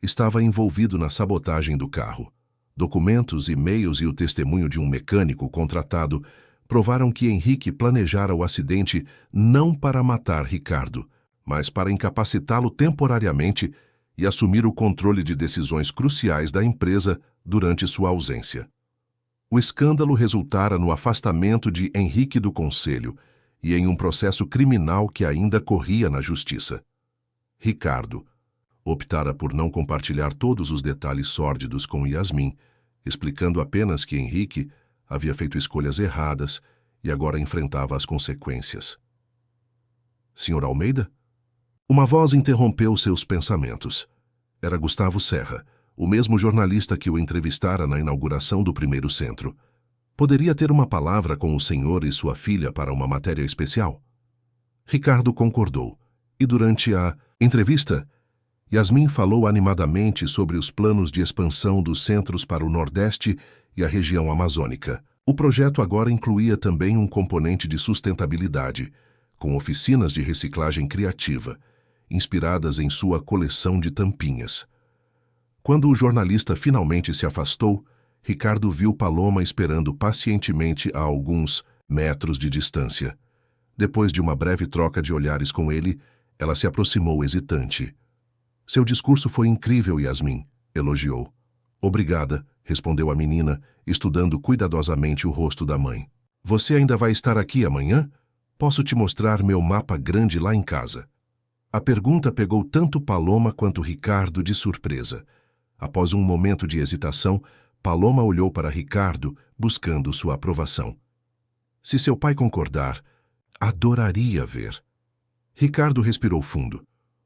estava envolvido na sabotagem do carro. Documentos, e-mails e o testemunho de um mecânico contratado provaram que Henrique planejara o acidente não para matar Ricardo, mas para incapacitá-lo temporariamente e assumir o controle de decisões cruciais da empresa durante sua ausência. O escândalo resultara no afastamento de Henrique do conselho e em um processo criminal que ainda corria na justiça. Ricardo optara por não compartilhar todos os detalhes sórdidos com Yasmin, explicando apenas que Henrique havia feito escolhas erradas e agora enfrentava as consequências. Senhor Almeida? Uma voz interrompeu seus pensamentos. Era Gustavo Serra, o mesmo jornalista que o entrevistara na inauguração do primeiro centro. Poderia ter uma palavra com o senhor e sua filha para uma matéria especial? Ricardo concordou, e durante a entrevista, Yasmin falou animadamente sobre os planos de expansão dos centros para o Nordeste e a região amazônica. O projeto agora incluía também um componente de sustentabilidade, com oficinas de reciclagem criativa, inspiradas em sua coleção de tampinhas. Quando o jornalista finalmente se afastou, Ricardo viu Paloma esperando pacientemente a alguns metros de distância. Depois de uma breve troca de olhares com ele, ela se aproximou hesitante. Seu discurso foi incrível, Yasmin, elogiou. Obrigada, respondeu a menina, estudando cuidadosamente o rosto da mãe. Você ainda vai estar aqui amanhã? Posso te mostrar meu mapa grande lá em casa. A pergunta pegou tanto Paloma quanto Ricardo de surpresa. Após um momento de hesitação, Paloma olhou para Ricardo, buscando sua aprovação. Se seu pai concordar, adoraria ver. Ricardo respirou fundo.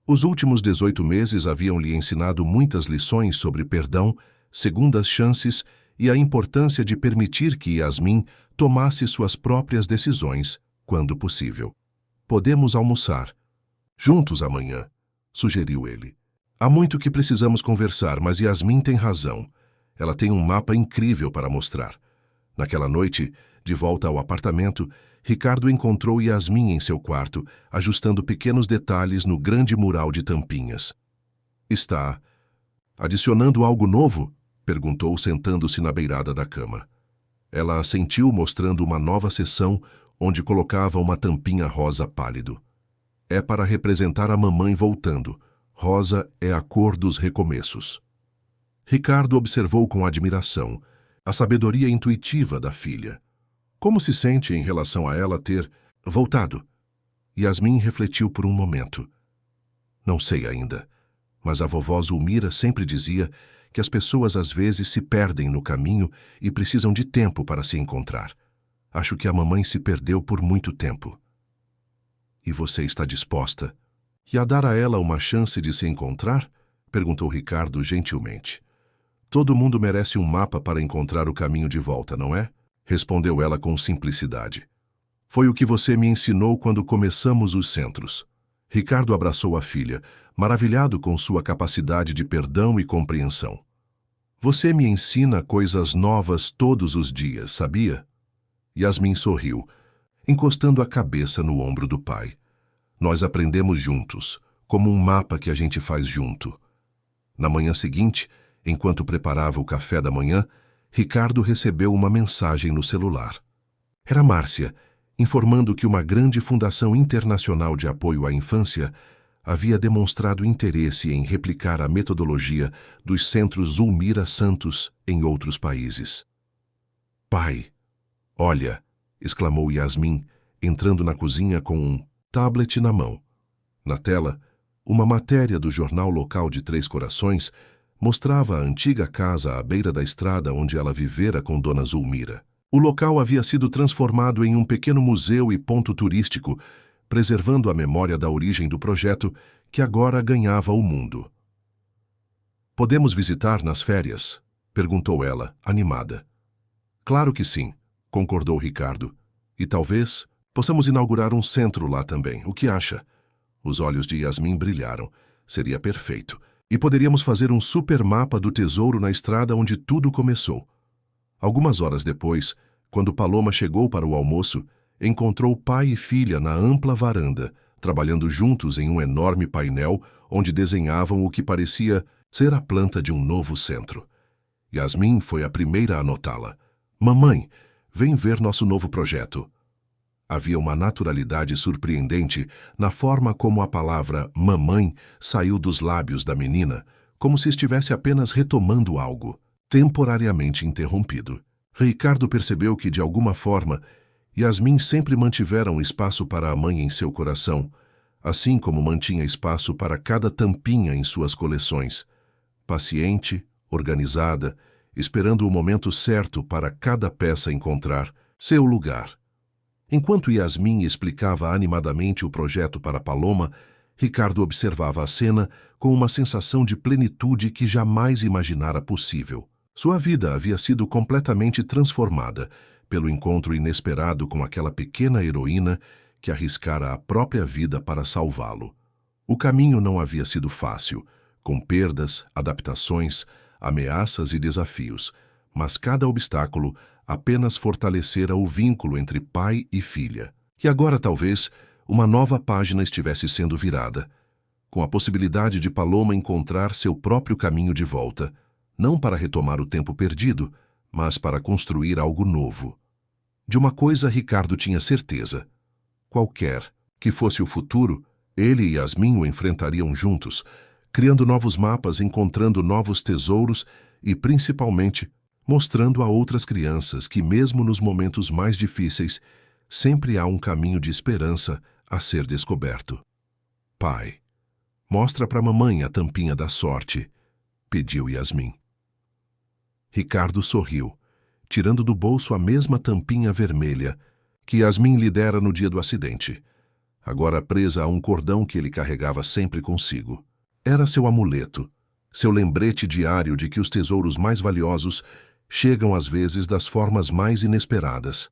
Os últimos 18 meses haviam lhe ensinado muitas lições sobre perdão, segundas chances e a importância de permitir que Yasmin tomasse suas próprias decisões, quando possível. Podemos almoçar juntos amanhã, sugeriu ele. Há muito que precisamos conversar, mas Yasmin tem razão. Ela tem um mapa incrível para mostrar. Naquela noite, de volta ao apartamento, Ricardo encontrou Yasmin em seu quarto, ajustando pequenos detalhes no grande mural de tampinhas. Está adicionando algo novo? Perguntou, sentando-se na beirada da cama. Ela assentiu, mostrando uma nova seção onde colocava uma tampinha rosa pálido. É para representar a mamãe voltando. Rosa é a cor dos recomeços. Ricardo observou com admiração a sabedoria intuitiva da filha. Como se sente em relação a ela ter voltado? Yasmin refletiu por um momento. Não sei ainda, mas a vovó Zulmira sempre dizia que as pessoas às vezes se perdem no caminho e precisam de tempo para se encontrar. Acho que a mamãe se perdeu por muito tempo. E você está disposta a dar a ela uma chance de se encontrar? Perguntou Ricardo gentilmente. Todo mundo merece um mapa para encontrar o caminho de volta, não é? Respondeu ela com simplicidade. Foi o que você me ensinou quando começamos os centros. Ricardo abraçou a filha, maravilhado com sua capacidade de perdão e compreensão. Você me ensina coisas novas todos os dias, sabia? Yasmin sorriu, encostando a cabeça no ombro do pai. Nós aprendemos juntos, como um mapa que a gente faz junto. Na manhã seguinte, enquanto preparava o café da manhã, Ricardo recebeu uma mensagem no celular. Era Márcia, informando que uma grande fundação internacional de apoio à infância havia demonstrado interesse em replicar a metodologia dos centros Zulmira Santos em outros países. Pai, olha, exclamou Yasmin, entrando na cozinha com um tablet na mão. Na tela, uma matéria do jornal local de Três Corações mostrava a antiga casa à beira da estrada onde ela vivera com Dona Zulmira. O local havia sido transformado em um pequeno museu e ponto turístico, preservando a memória da origem do projeto que agora ganhava o mundo. Podemos visitar nas férias? Perguntou ela, animada. Claro que sim, concordou Ricardo. E talvez possamos inaugurar um centro lá também. O que acha? Os olhos de Yasmin brilharam. Seria perfeito. E poderíamos fazer um super mapa do tesouro na estrada onde tudo começou. Algumas horas depois, quando Paloma chegou para o almoço, encontrou pai e filha na ampla varanda, trabalhando juntos em um enorme painel onde desenhavam o que parecia ser a planta de um novo centro. Yasmin foi a primeira a notá-la. Mamãe, vem ver nosso novo projeto. Havia uma naturalidade surpreendente na forma como a palavra mamãe saiu dos lábios da menina, como se estivesse apenas retomando algo, temporariamente interrompido. Ricardo percebeu que, de alguma forma, Yasmin sempre mantivera um espaço para a mãe em seu coração, assim como mantinha espaço para cada tampinha em suas coleções. Paciente, organizada, esperando o momento certo para cada peça encontrar seu lugar. Enquanto Yasmin explicava animadamente o projeto para Paloma, Ricardo observava a cena com uma sensação de plenitude que jamais imaginara possível. Sua vida havia sido completamente transformada, pelo encontro inesperado com aquela pequena heroína que arriscara a própria vida para salvá-lo. O caminho não havia sido fácil, com perdas, adaptações, ameaças e desafios, mas cada obstáculo apenas fortalecera o vínculo entre pai e filha. E agora, talvez, uma nova página estivesse sendo virada, com a possibilidade de Paloma encontrar seu próprio caminho de volta, não para retomar o tempo perdido, mas para construir algo novo. De uma coisa Ricardo tinha certeza: qualquer que fosse o futuro, ele e Yasmin o enfrentariam juntos, criando novos mapas, encontrando novos tesouros e, principalmente, mostrando a outras crianças que, mesmo nos momentos mais difíceis, sempre há um caminho de esperança a ser descoberto. Pai, mostra para mamãe a tampinha da sorte, pediu Yasmin. Ricardo sorriu, tirando do bolso a mesma tampinha vermelha que Yasmin lhe dera no dia do acidente, agora presa a um cordão que ele carregava sempre consigo. Era seu amuleto, seu lembrete diário de que os tesouros mais valiosos chegam às vezes das formas mais inesperadas.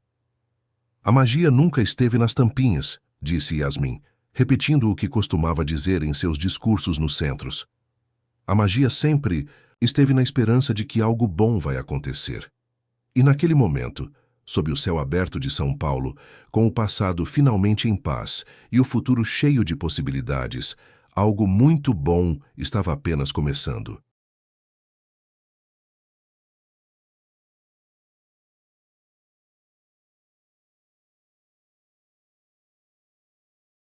A magia nunca esteve nas tampinhas, disse Yasmin, repetindo o que costumava dizer em seus discursos nos centros. A magia sempre esteve na esperança de que algo bom vai acontecer. E naquele momento, sob o céu aberto de São Paulo, com o passado finalmente em paz e o futuro cheio de possibilidades, algo muito bom estava apenas começando.